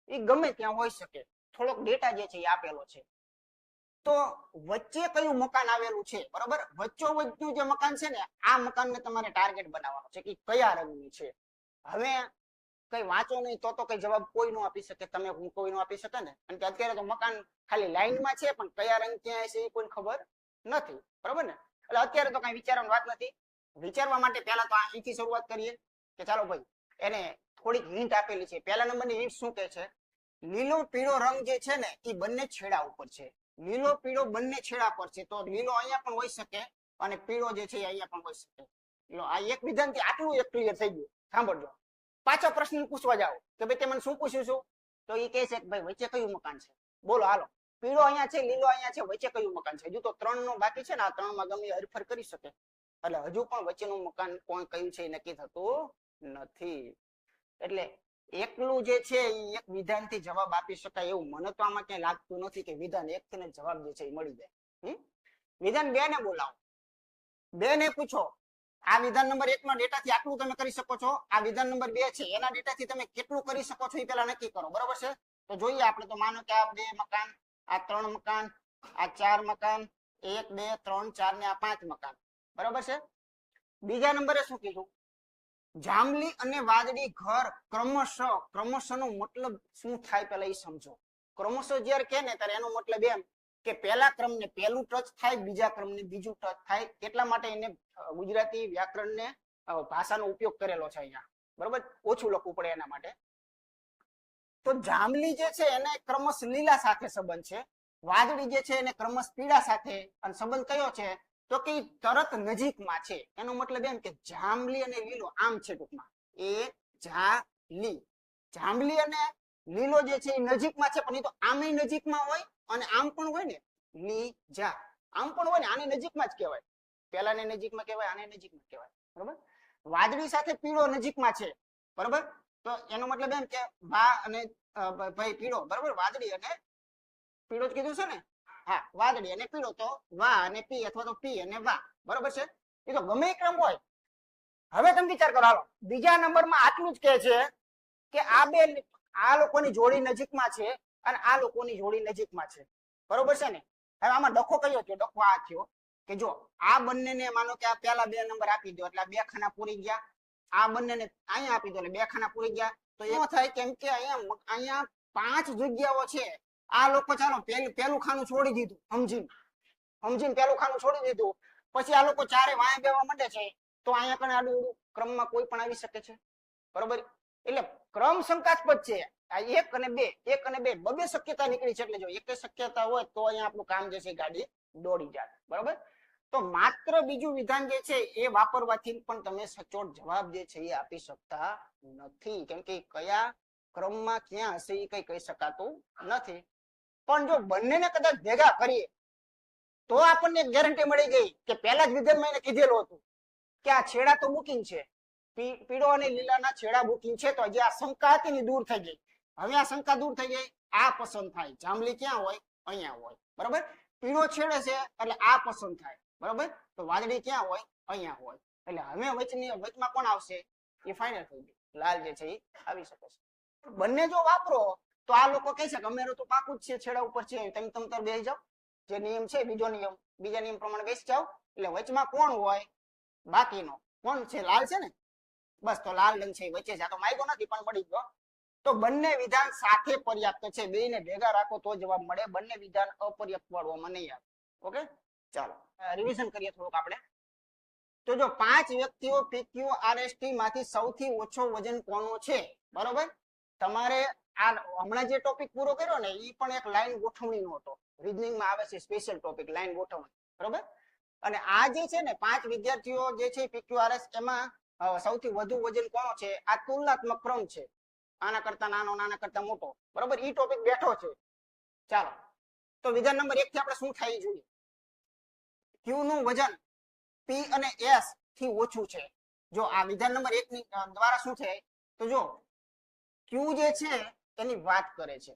એ ગમે ત્યાં હોઈ શકે થોડોક ડેટા જે છે એ આપેલો છે તો વચ્ચે કયું મકાન આવેલું છે બરોબર વચ્ચોવચ્ચનું જે મકાન છે ને આ મકાનને તમારે ટાર્ગેટ બનાવવાનો છે કે કયા રંગની છે હવે કઈ વાંચો નહીં તો કઈ જવાબ કોઈ નો આપી શકે તમે હું કોઈ નો આપી શકે ને કારણ કે અત્યારે તો મકાન ખાલી લાઈનમાં છે પણ કયા રંગ ક્યાં છે એ કોઈને ખબર નથી બરોબર ને એટલે અત્યારે તો કઈ વિચારવાની વાત નથી વિચારવા માટે પહેલા તો અહીંથી શરૂઆત કરીએ કે ચાલો ભાઈ એને થોડીક હિન્ટ આપેલી છે પહેલા નંબરની હિન્ટ શું કહે છે લીલો પીળો રંગ જે છે ને એ બંને છેડા ઉપર છે લીલો પીળો બંને છેડા પર છે તો લીલો અહીંયા પણ હોઈ શકે અને પીળો જે છે અહીંયા પણ હોઈ શકે આ એક વિધાનથી આટલું એક ક્લિયર થઈ ગયું સાંભળજો પાછો પ્રશ્ન પૂછવા જાઓ કે ભાઈ તે મને શું પૂછ્યું છું તો એ કહે છે કે ભાઈ વચ્ચે કયું મકાન છે બોલો હાલો પીળો અહીંયા છે લીલો અહીંયા છે વચ્ચે કયું મકાન છે હજુ તો 3 નો બાકી છે ને આ 3 માં ગમે હરફર કરી શકે એટલે હજુ પણ વચ્ચેનું મકાન કોઈ કયું છે એ નક્કી થતું નથી એટલે એકલું જે છે એ એક વિધાનથી જવાબ આપી શકાય એવું મને તો આમાં ક્યાંય લાગતું નથી કે વિધાન 1 થી જવાબ જે છે એ મળી જાય વિધાન 2 ને બોલાવો 2 ને પૂછો આ વિધાન નંબર 1 નો ડેટાથી આટલું તમે કરી શકો છો આ વિધાન નંબર 2 છે એના ડેટાથી તમે કેટલું કરી શકો છો એ પહેલા નક્કી કરો બરોબર છે તો જોઈએ આપણે તો માનો કે આ 2 મકાન આ 3 મકાન આ 4 મકાન 1 2 3 4 ને આ 5 મકાન બરોબર છે બીજા નંબરે શું કીધું જાંબલી અને વાદળી ઘર ક્રમશઃ નો મતલબ શું થાય પહેલા એ સમજો ક્રમશઃ જ્યારે કહે ને ત્યારે એનો મતલબ એમ કે પહેલા ક્રમને પહેલું ટચ થાય બીજા ક્રમને બીજું ટચ થાય એટલા માટે એને ગુજરાતી વ્યાકરણને ભાષાનો ઉપયોગ કરેલો છે અહીંયા બરોબર ઓછું લખવું પડે એના માટે તો જાંબલી જે છે એને ક્રમશ લીલા સાથે સંબંધ છે વાદળી જે છે એને ક્રમશ પીળા સાથે અને સંબંધ કયો છે તો કે તરત નજીકમાં છે એનો મતલબ એમ કે જાંબલી અને લીલો આમ છે ટૂંકમાં એ જાંબલી અને લીલો જે છે એ નજીકમાં છે પણ એ તો આમે નજીકમાં હોય અને આમ પણ હોય ને લીજા આમ પણ હોય ને આને નજીકમાં જ કહેવાય પેલા ને નજીકમાં કહેવાય આને નજીકમાં કહેવાય બરોબર વાદળી સાથે પીળો નજીકમાં છે બરોબર તો એનો મતલબ એમ કે ભાઈ પીળો બરોબર વાદળી અને પીળો જ કીધું છે ને હા વાદળી અને પીળો તો વા અને પી અથવા તો પી અને વા, બરોબર છે. એ તો ગમે એ ક્રમ હોય. હવે તમે વિચાર કરો, હાલો બીજા નંબરમાં આટલું જ કહે છે કે આ લોકોની જોડી નજીકમાં છે અને આ લોકોની જોડી નજીકમાં છે, બરોબર છે ને. હવે આમાં ડખો કયો થયો? ડખો આ થયો કે જો આ બંનેને માનો કે આ પહેલા 2 નંબર આપી દો એટલે 2 ખાના પૂરી ગયા, આ બંનેને અહીંયા આપી દો એટલે 2 ખાના પૂરી ગયા. તો એમાં થાય કેમ કે અહીંયા 5 જગ્યાઓ છે. આ લોકો ચાલો પેલું ખાનું છોડી દીધું, સમજીને પેલું ખાનું છોડી દીધું, પછી આ લોકો ચારે વાંહે બેવા માંડે છે. તો અહીંયા કણે આડું ક્રમમાં કોઈ પણ આવી શકે છે, બરોબર. એટલે ક્રમ શંકાસ્પદ છે. આ 1 અને 2 બબે શક્યતા નીકળી છે. એટલે જો એક શક્યતા હોય તો અહીંયા આપણું કામ જે છે ગાડી દોડી જાય, બરોબર. તો માત્ર બીજું વિધાન જે છે એ વાપરવાથી પણ તમે સચોટ જવાબ જે છે એ આપી શકતા નથી, કેમ કે કયા ક્રમમાં ક્યાં હશે એ કઈ કહી શકાતું નથી. પણ જો બંનેને કદાચ ભેગા કરીએ તો આપણને ગેરંટી મળી ગઈ કે પહેલા જ વિધાનમાં એને કીધેલું હતું કે આ છેડા તો બુકિંગ છે, પીળો અને લીલાના છેડા બુકિંગ છે. તો જે આ શંકા હતી ને દૂર થઈ ગઈ. હવે આ શંકા દૂર થઈ ગઈ, આ પસંદ થાય. જાંબલી ક્યાં હોય? અહીંયા હોય, બરોબર. પીળો છેડે છે એટલે આ પસંદ થાય, બરોબર. તો વાદળી ક્યાં હોય? અહીંયા હોય. એટલે હવે વચમાં કોણ આવશે? એ ફાઇનલ થઈ ગયું, લાલ જે છે એ આવી શકે છે. બંને જો વાપરો તો આ લોકો કહે છે કે અમારું તો પાકું જ છે, છેડા ઉપર છે, તમે તમ બેસી જાઓ. જે નિયમ છે બીજો નિયમ, બીજા નિયમ પ્રમાણે બેસી જાઓ. એટલે વચમાં કોણ હોય? બાકીનો કોણ છે? લાલ છે ને, બસ. તો લાલ રંગ છે વચ્ચે છે. આ તો માયગો નથી પણ મળી ગયો. તો બંને વિધાન સાથે પર્યાપ્ત છે. બેને ભેગા રાખો તો જવાબ મળે. બંને વિધાન અપર્યાપ્ત વાળવામાં નહીં આવે. ઓકે, ચાલો રિવિઝન કરીએ થોડુંક આપણે. તો જો 5 વ્યક્તિઓ PQRST માંથી સૌથી ઓછો વજન કોનો છે, બરોબર. તમારે આ હમણાં જે ટોપિક પૂરો કર્યો ને એ પણ એક લાઈન ગોઠવણીનો હતો. રીઝનિંગમાં આવે છે સ્પેશિયલ ટોપિક લાઈન ગોઠવણી, બરોબર. અને આ જે છે ને 5 વિદ્યાર્થીઓ જે છે PQRS, એમાં સૌથી વધુ વજન કોનો છે? આ તુલનાત્મક ક્રમ છે. આના કરતા નાનો, નાના કરતા મોટો, બરોબર. ઈ ટોપિક બેઠો છે. ચાલો તો વિધાન નંબર 1 થી આપણે શું થાય જોઈએ. Q નું વજન P અને S થી ઓછું છે. જો આ વિધાન નંબર 1 ની દ્વારા શું થાય તો જો Q જે છે એની વાત કરે છે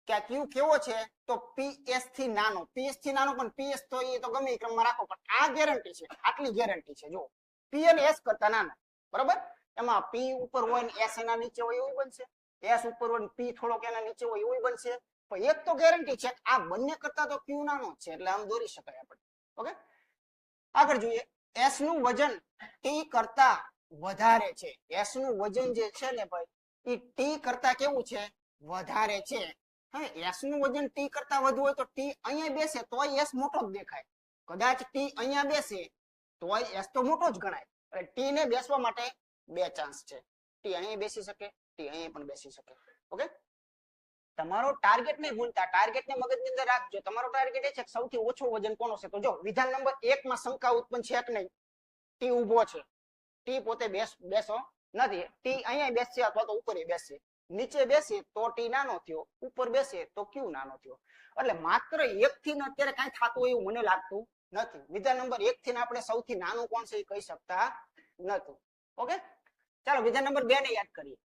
કે આ Q કેવો છે? તો PS થી નાનો. PS થી નાનો પણ PS તો એ તો ગમે ક્રમમાં રાખો, પણ આ ગેરંટી છે, આટલી ગેરંટી છે. જો P અને S કરતા નાનો, બરોબર. એમાં P ઉપર હોય ને S એના નીચે હોય એવું બનશે, S ઉપર હોય ને P થોડોક એના નીચે હોય એવું બનશે. પણ એક તો ગેરંટી છે આ બંને કરતા તો Q નાનો છે, એટલે આમ દોરી શકાય આપણે. ઓકે, આગળ જોઈએ. S નું વજન T કરતા વધારે છે. S નું વજન જે છે ને ભાઈ એ T કરતા કેવું છે? વધારે છે. હવે S નું વજન T કરતા વધુ હોય તો T અહીંયા બેસે તોય S મોટો જ દેખાય. કદાચ T અહીંયા બેસે તોય S તો મોટો જ ગણાય. એટલે T ને બેસવા માટે 2 ચાન્સ છે. T અહીંયા બેસી શકે, T અહીંયા પણ બેસી શકે. ઓકે, તમારો ટાર્ગેટ નહીં ભૂલતા, ટાર્ગેટ ને મગજની અંદર રાખજો. તમારો ટાર્ગેટ એ છે કે સૌથી ઓછો વજન કોનો છે. તો જો વિધાન નંબર 1 માં શંકા ઉત્પન્ન છે કે નહીં? T ઊભો છે, T પોતે બેસો નથી. T અહીંયા બેસશે અથવા તો ઉપર બેસશે. નીચે બેસે તો T નાનો થયો, ઉપર બેસે તો Q નાનો થયો. એટલે માત્ર 1 થી ને અત્યારે કાંઈ થતું એવું મને લાગતું નથી. વિધાન નંબર 1 થી આપણે સૌથી નાનું કોણ છે એ કહી શકતા નથી. ઓકે, ચાલો વિધાન નંબર 2 ને યાદ કરીએ.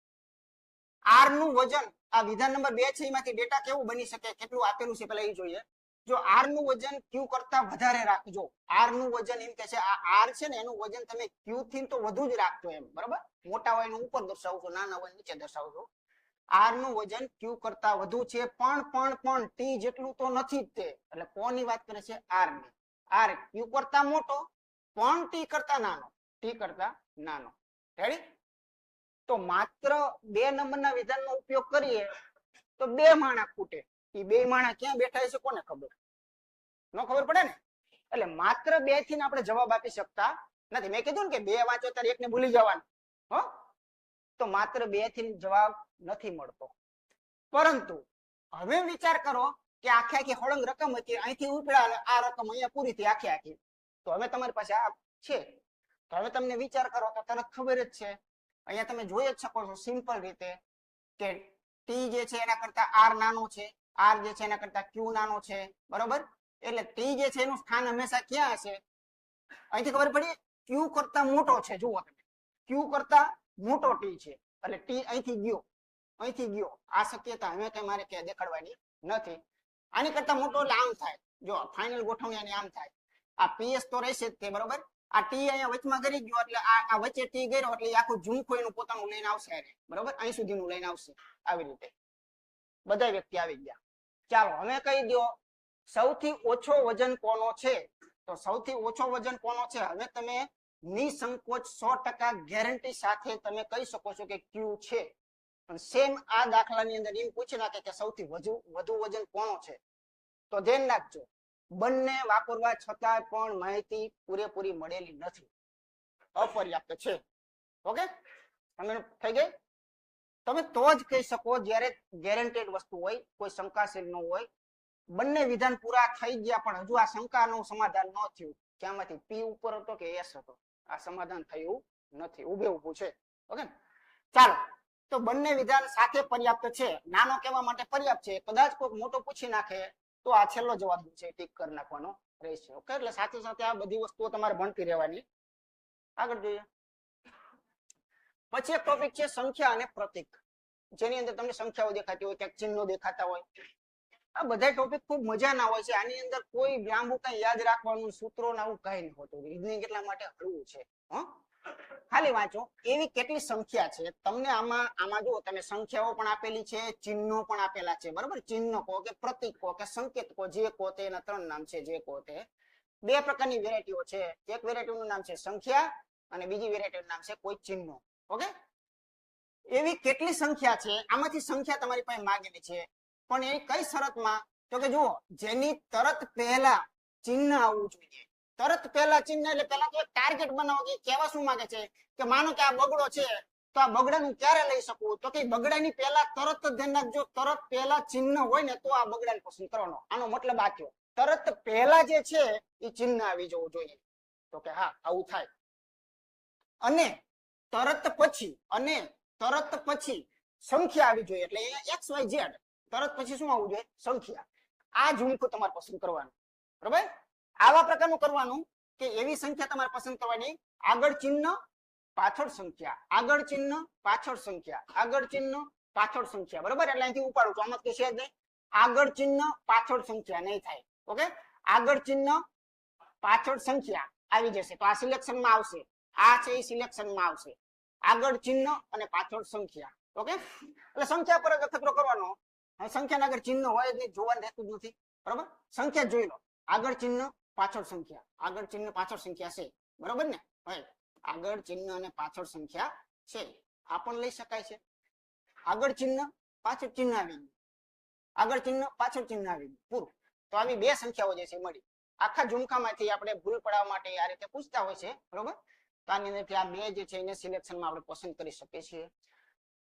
R નું વજન, આ વિધાન નંબર 2 છે એમાંથી ડેટા કેવું બની શકે, કેટલું આપેલું છે પેલા એ જોઈએ. જો R નું વજન Q કરતા વધારે રાખજો. R નું વજન એમ કે છે આ R છે ને એનું વજન તમે Q થી તો વધુ જ રાખજો એમ, બરાબર. મોટા હોય એનું ઉપર દર્શાવજો, નાના હોય નીચે દર્શાવજો. R નું વજન Q કરતા વધુ છે પણ T જેટલું તો નથી જ તે. એટલે કોની વાત કરે છે? R ની. R Q કરતા મોટો પણ T કરતા નાનો, T કરતા નાનો. રેડી? તો માત્ર 2 નંબરના વિધાનનો ઉપયોગ કરીએ તો 2 માણા ખૂટે. એ 2 માણા ક્યાં બેઠા છે કોને ખબર? ન ખબર પડે ને. એટલે માત્ર 2 થી આપણે જવાબ આપી શકતા નથી. મેં કીધું ને કે 2 વાંચો ત્યારે 1 ને ભૂલી જવાનું. હો, તો માત્ર 2 થી જવાબ નથી મળતો. પરંતુ હવે વિચાર કરો કે આખી આખી હળંગ રકમ હતી, અહીંથી ઉપડ્યા અને આ રકમ અહીંયા પૂરી થઈ આખી આખી. તો હવે તમારી પાસે આ છે. તો હવે તમને વિચાર કરો તો તરત ખબર જ છે. અહીંયા તમે જોઈ જ શકો છો સિમ્પલ રીતે કે T જે છે એના કરતા R નાનો છે, R જે છે એના કરતા Q નાનો છે, બરોબર. એટલે T જે છે એનું સ્થાન હંમેશા ક્યાં હશે? અહીંથી ખબર પડી Q કરતા મોટો છે. જુઓ તમે, Q કરતા મોટો T છે એટલે T અહીંથી ગયો. આ શક્યતા હવે કઈ મારે ક્યાં દેખાડવાની નથી. આની કરતા મોટો એટલે આમ થાય, જો ફાઇનલ ગોઠવણી આની આમ થાય, આ પીએસ તો રહેશે જ તે, બરોબર. આ ટી અહીંયા વચમાં કરી ગયો એટલે આ વચ્ચે ટી ગયો એટલે આખું ઝુમખું એનું પોતાનું લઈને આવશે, બરોબર, અહીં સુધીનું લઈને આવશે. આવી રીતે બધા વ્યક્તિ આવી ગયા. ચાલો હવે કહી દો સૌથી ઓછો વજન કોનો છે? તો સૌથી ઓછો વજન કોનો છે? હવે તમે નિસંકોચ 100% ગેરંટી સાથે તમે કહી શકો છો કે ક્યુ છે. પણ સેમ આ દાખલાની અંદર એમ પૂછી નાખે કે સૌથી વધુ વજન કોનો છે, તો ધ્યાન રાખજો બંને વાપરવા છતાં પણ માહિતી પૂરેપૂરી મળેલી નથી, અપર્યાપ્ત છે. ઓકે, સમજ થઈ ગઈ? તમે તો જ કહી શકો જ્યારે ગેરંટેડ વસ્તુ હોય, કોઈ શંકાશીલ ન હોય. બંને વિધાન પૂરા થઈ ગયા પણ હજુ આ શંકાનું સમાધાન ન થયું, ક્યાંમાંથી પી ઉપર હતો કે એસ હતો, આ સમાધાન થયું નથી, ઊભું છે. ઓકે, ચાલો તો બંને વિધાન સાથે પર્યાપ્ત છે. નાનો કહેવા માટે પર્યાપ્ત છે, કદાચ કોઈ મોટો પૂછી નાખે તો આ છેલ્લો જવાબ છે ટીક કરી નાખવાનો રહેશે. ઓકે, એટલે સાથે સાથે આ બધી વસ્તુઓ તમારે ભણતી રહેવાની. આગળ જોઈએ. પછી એક ટોપિક છે સંખ્યા અને પ્રતીક, જેની અંદર તમને સંખ્યાઓ દેખાતી હોય, ક્યાંક ચિહ્નો દેખાતા હોય. આ બધા ટોપિક ખૂબ મજાના હોય છે. આની અંદર કોઈ લાંબુ કઈ યાદ રાખવાનું સૂત્રો ને આવું કઈ નહીં હોતું. રીઝનિંગ એટલા માટે હળવું છે. ખાલી વાંચો એવી કેટલી સંખ્યા છે તમને આમાં જુઓ તમે, સંખ્યાઓ પણ આપેલી છે, ચિહ્નો પણ આપેલા છે, બરોબર. ચિહ્ન કહો કે પ્રતીક કહો કે સંકેત કહો, જે કહો તે, એના 3 નામ છે. જે કહો તે 2 પ્રકારની વેરાયટીઓ છે. એક વેરાયટીનું નામ છે સંખ્યા અને બીજી વેરાયટીનું નામ છે કોઈ ચિહ્નો. ઓકે, એવી કેટલી સંખ્યા છે? આમાંથી સંખ્યા તમારી પાસે માંગેલી છે, પણ એ કઈ શરતમાં? તો કે જુઓ, જેની તરત પહેલા ચિહ્ન આવવું જોઈએ. તરત પહેલા ચિહ્ન એટલે પહેલા તો ટાર્ગેટ બનાવો કે કેવા શું માંગે છે કે માનો કે આ બગડો છે, તો આ બગડાનું ક્યારે લઈ શકું? તો કે બગડાની પહેલા તરત ધ્યાન રાખજો, તરત પહેલા ચિહ્ન હોય ને તો આ બગડાને પસંદ કરવાનો. આનો મતલબ આ થયો, તરત પહેલા જે છે એ ચિહ્ન આવી જવું જોઈએ. તો કે હા, આવું થાય. અને તરત પછી સંખ્યા આવી જોઈએ, એટલે એક્સ વાય ઝેડ. તરત પછી શું આવવું જોઈએ? સંખ્યા. આ ઝુમખું તમારે પસંદ કરવાનું, બરાબર. આવા પ્રકારનું કરવાનું કે એવી સંખ્યા તમારે પસંદ કરવાની, આગળ ચિહ્ન પાછળ સંખ્યા, આગળ ચિહ્ન પાછળ સંખ્યા, આગળ ચિહ્ન પાછળ સંખ્યા, બરાબર. એટલે અહીંથી ઉપાડું છું, આમાં કે છે જ નહીં. આગળ ચિહ્ન પાછળ સંખ્યા નહીં થાય. ઓકે, આગળ ચિહ્ન પાછળ સંખ્યા આવી જશે તો આ સિલેક્શનમાં આવશે. આ છે એ સિલેક્શનમાં આવશે. આગળ ચિહ્ન અને પાછળ સંખ્યા. ઓકે, એટલે સંખ્યા પર જ અખતરો કરવાનો. સંખ્યાના આગળ ચિહ્ન હોય જ નહીં, જોવાનું રહેતું જ નથી, બરાબર. સંખ્યા જોઈ લો, આગળ ચિહ્ન પાછળ સંખ્યા, આગળ ચિહ્ન પાછળ સંખ્યા છે, બરાબર ને ભાઈ? આગળ ચિહ્ન અને પાછળ સંખ્યા છે, આ પણ લઈ શકાય છે. આગળ ચિહ્ન પાછળ ચિહ્ન આવી ગયું, આગળ ચિહ્ન પાછળ ચિહ્ન આવી ગયું, પૂરું. તો આવી 2 સંખ્યાઓ જે છે મળી. આખા ઝુમખામાંથી આપણે ભૂલ પડાવવા માટે આ રીતે પૂછતા હોય છે, બરોબર. તો આની અંદરથી આ 2 જે છે એને સિલેક્શનમાં આપણે પસંદ કરી શકીએ છીએ.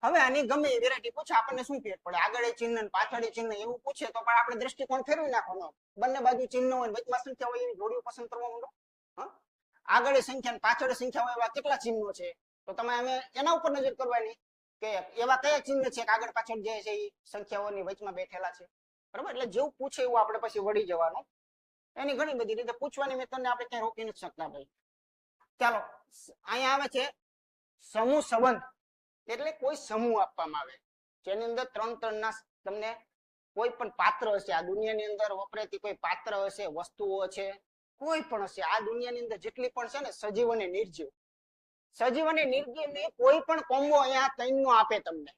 હવે આની ગમે એ વેરાયટી પૂછે, આપણને શું ફેર પડે? આગળ ચિહ્ન અને પાછળ ચિહ્ન એવું પૂછે તો પણ આપણે દ્રષ્ટિકોણ ફેરવી નાખવાનો. બંને બાજુ ચિહ્ન હોય, વચમાં સંખ્યા હોય, એની જોડીઓ પસંદ કરવા માંડો. આગળ સંખ્યા અને પાછળ સંખ્યા હોય એવા કેટલા ચિહ્નો છે, તો તમે અમે એના ઉપર નજર કરવાની કે એવા કયા ચિહ્ન છે આગળ પાછળ જે છે એ સંખ્યાઓની વચમાં બેઠેલા છે, બરાબર. એટલે જેવું પૂછે એવું આપણે પછી વળી જવાનું. એની ઘણી બધી રીતે પૂછવાની મેથડને આપણે ક્યાંય રોકી નથી શકતા ભાઈ. ચાલો, અહીંયા આવે છે સમૂહ સંબંધ. એટલે કોઈ સમૂહ આપવામાં આવે જેની અંદર 3 ના તમને કોઈ પણ પાત્ર હશે, આ દુનિયાની અંદર વપરાતી કોઈ પાત્ર હશે, વસ્તુઓ છે, કોઈ પણ હશે આ દુનિયાની અંદર જેટલી પણ છે ને, સજીવ અને નિર્જીવ, સજીવ અને નિર્જીવની કોઈ પણ કોમ્બો અહીંયા 3 નો આપે તમને,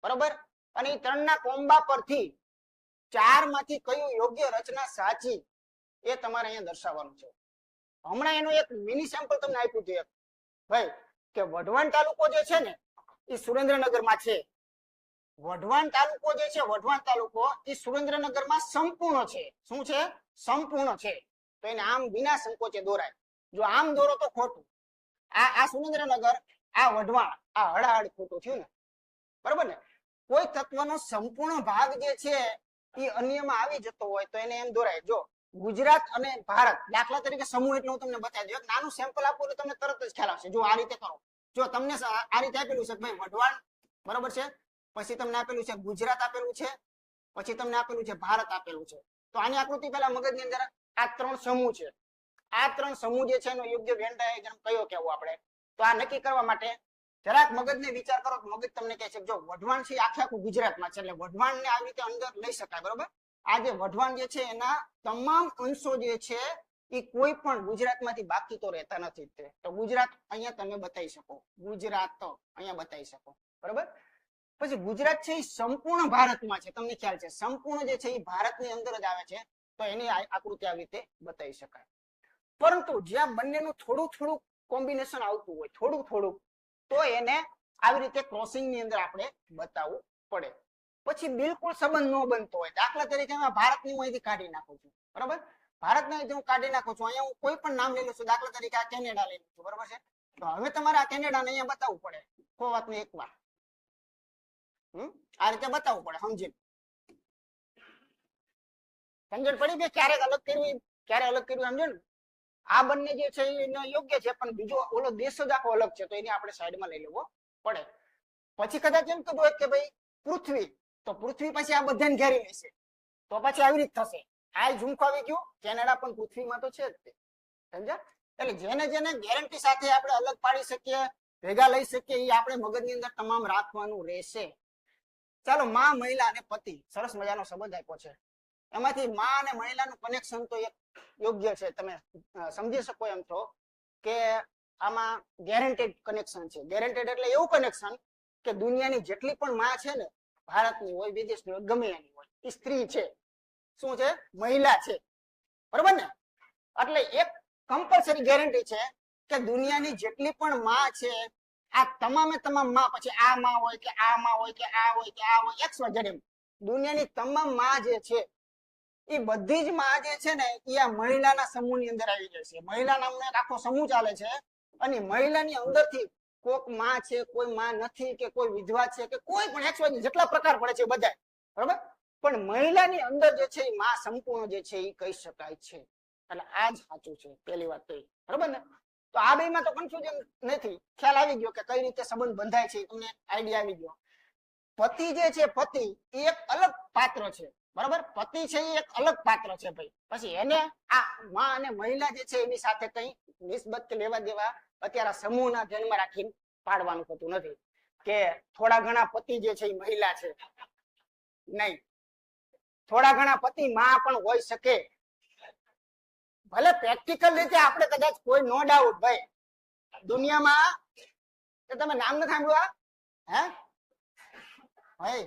બરોબર. અને એ 3 ના કોમ્બા પરથી 4 માંથી કયું યોગ્ય રચના સાચી એ તમારે અહીંયા દર્શાવવાનું છે. હમણાં એનું એક મિની સેમ્પલ તમને આપ્યું હતું ભાઈ, કે વઢવાણ તાલુકો જે છે ને એ સુરેન્દ્રનગરમાં છે. વઢવાણ તાલુકો જે છે, વઢવાણ તાલુકો એ સુરેન્દ્રનગરમાં સંપૂર્ણ છે. શું છે? સંપૂર્ણ છે. તો એને આમ વિના સંકોચે દોરાય. જો આમ દોરો તો ખોટું. આ સુરેન્દ્રનગર, આ વઢવાણ, આ હળાહળ ખોટું થયું ને, બરોબર ને. કોઈ તત્વનો સંપૂર્ણ ભાગ જે છે એ અન્યમાં આવી જતો હોય તો એને એમ દોરાય. જો ગુજરાત અને ભારત દાખલા તરીકે સમૂહ એટલે હું તમને બતાવી દઉં, એક નાનું સેમ્પલ આપું એટલે તમને તરત જ ખ્યાલ આવશે. જો આ રીતે કરો, જો તમને આ રીતે આપેલું છે ભાઈ વઢવાણ, બરોબર છે, પછી તમને આપેલું છે ગુજરાત આપેલું છે, પછી તમને આપેલું છે ભારત આપેલું છે. તો આની આકૃતિ પહેલા મગજની અંદર આ 3 સમૂહ છે. આ 3 સમૂહ જે છે એનો યોગ્ય વેન ડાયાગ્રામ કયો કેવો આપણે, તો આ નક્કી કરવા માટે જરાક મગજને વિચાર કરો. મગજ તમને કહે છે જો વઢવાણ છે આખે આખું ગુજરાતમાં છે, એટલે વઢવાણને આવી રીતે અંદર લઈ શકાય, બરોબર. આ જે વઢવાણ જે છે એના તમામ અંશો જે છે એ કોઈ પણ ગુજરાતમાંથી બાકી તો રહેતા નથી. તો ગુજરાત અહીંયા તમે બતાવી શકો, ગુજરાત તો અહીંયા બતાવી શકો, બરોબર. પછી ગુજરાત છે એ સંપૂર્ણ ભારતમાં છે, તમને ખ્યાલ છે સંપૂર્ણ જે છે એ ભારતની અંદર જ આવે છે, તો એની આકૃતિ આવી રીતે બતાવી શકાય. પરંતુ જ્યાં બંનેનું થોડું થોડું કોમ્બિનેશન આવતું હોય, થોડું થોડું, તો એને આવી રીતે ક્રોસિંગ ની અંદર આપણે બતાવવું પડે. પછી બિલકુલ સંબંધ ન બનતો હોય, દાખલા તરીકે હું ભારતની હું અહીંથી કાઢી નાખું છું, બરોબર. ભારતને હું કાઢી નાખું છું, અહીંયા હું કોઈ પણ નામ લઈ લઉં છું, દાખલા તરીકે આ કેનેડા લઈ લઉં છું, બરોબર છે. તો હવે તમારે આ કેનેડાને અહીંયા બતાવવું પડે, કોઈ વાતનું એક વાર આ રીતે બતાવવું પડે, સમજી સમજણ પડી કે ક્યારેક અલગ કરવી, ક્યારે અલગ કરવી, સમજો ને. આ બંને જે છે એ યોગ્ય છે, પણ બીજો ઓલો દેશ જ આખો અલગ છે, તો એને આપણે સાઈડમાં લઈ લેવો પડે. પછી કદાચ એમ કીધું કે ભાઈ પૃથ્વી, તો પૃથ્વી પછી આ બધાને ઘેરી લેશે, તો પછી આવી રીતે થશે. આ ઝુમખું આવી ગયું, કેનેડા પણ પૃથ્વીમાં તો છે જ તે, સમજ્યા. એટલે જેને જેને ગેરંટી સાથે આપણે અલગ પાડી શકીએ, ભેગા લઈ શકીએ, એ આપણે મગજની અંદર તમામ રાખવાનું રહેશે. ચાલો, માં, મહિલા અને પતિ, સરસ મજાનો સંબંધ આપ્યો છે. એમાંથી માં અને મહિલાનું કનેક્શન તો એક યોગ્ય છે, તમે સમજી શકો એમ છો કે આમાં ગેરંટેડ કનેક્શન છે. ગેરંટેડ એટલે એવું કનેક્શન કે દુનિયાની જેટલી પણ માં છે ને, ભારતની હોય, વિદેશની હોય, ગમે એની હોય, એ સ્ત્રી છે, શું છે, મહિલા છે, બરોબર ને. એટલે એક કમ્પલસરી ગેરંટી છે કે દુનિયાની જેટલી પણ માં છે, આ તમામે તમામ માં, પછી આ માં હોય કે આ માં હોય કે આ હોય કે આ હોય, એક્સ વાય ઝેડ એમ, દુનિયાની તમામ માં જે છે એ બધી જ માં જે છે ને એ આ મહિલાના સમૂહની અંદર આવી જાય છે. મહિલા નામનો એક આખો સમૂહ ચાલે છે, અને મહિલાની અંદરથી કોઈક માં છે, કોઈ માં નથી, કે કોઈ વિધવા છે, કે કોઈ પણ એક્સ વાય જેટલા પ્રકાર પડે છે બધા, બરોબર. પણ મહિલાની અંદર જે છે એ માં સંપૂર્ણ જે છે એ કહી શકાય છે. એટલે આ જ સાચું છે, પહેલી વાત તો એ, બરોબર ને. તો આ બેમાં તો કન્ફ્યુઝન નથી, ખ્યાલ આવી ગયો કે કઈ રીતે સંબંધ બંધાય છે, તમને આઈડિયા આવી ગયો. પતિ જે છે, પતિ એ એક અલગ પાત્ર છે, બરાબર. પતિ છે એ એક અલગ પાત્ર છે ભાઈ. પછી એને આ માં અને મહિલા જે છે એની સાથે કઈ નિસ્બત લેવા દેવા અત્યારે સમૂહના જન્મ રાખીને પાડવાનું થતું નથી કે થોડા ઘણા પતિ જે છે એ મહિલા છે, નહીં. થોડા ઘણા પતિ માં પણ હોઈ શકે, ભલે પ્રેક્ટિકલ રીતે આપણે કદાચ કોઈ નો ડાઉટ ભાઈ દુનિયામાં, તમે નામ નથી સાંભળ્યું હે ભાઈ,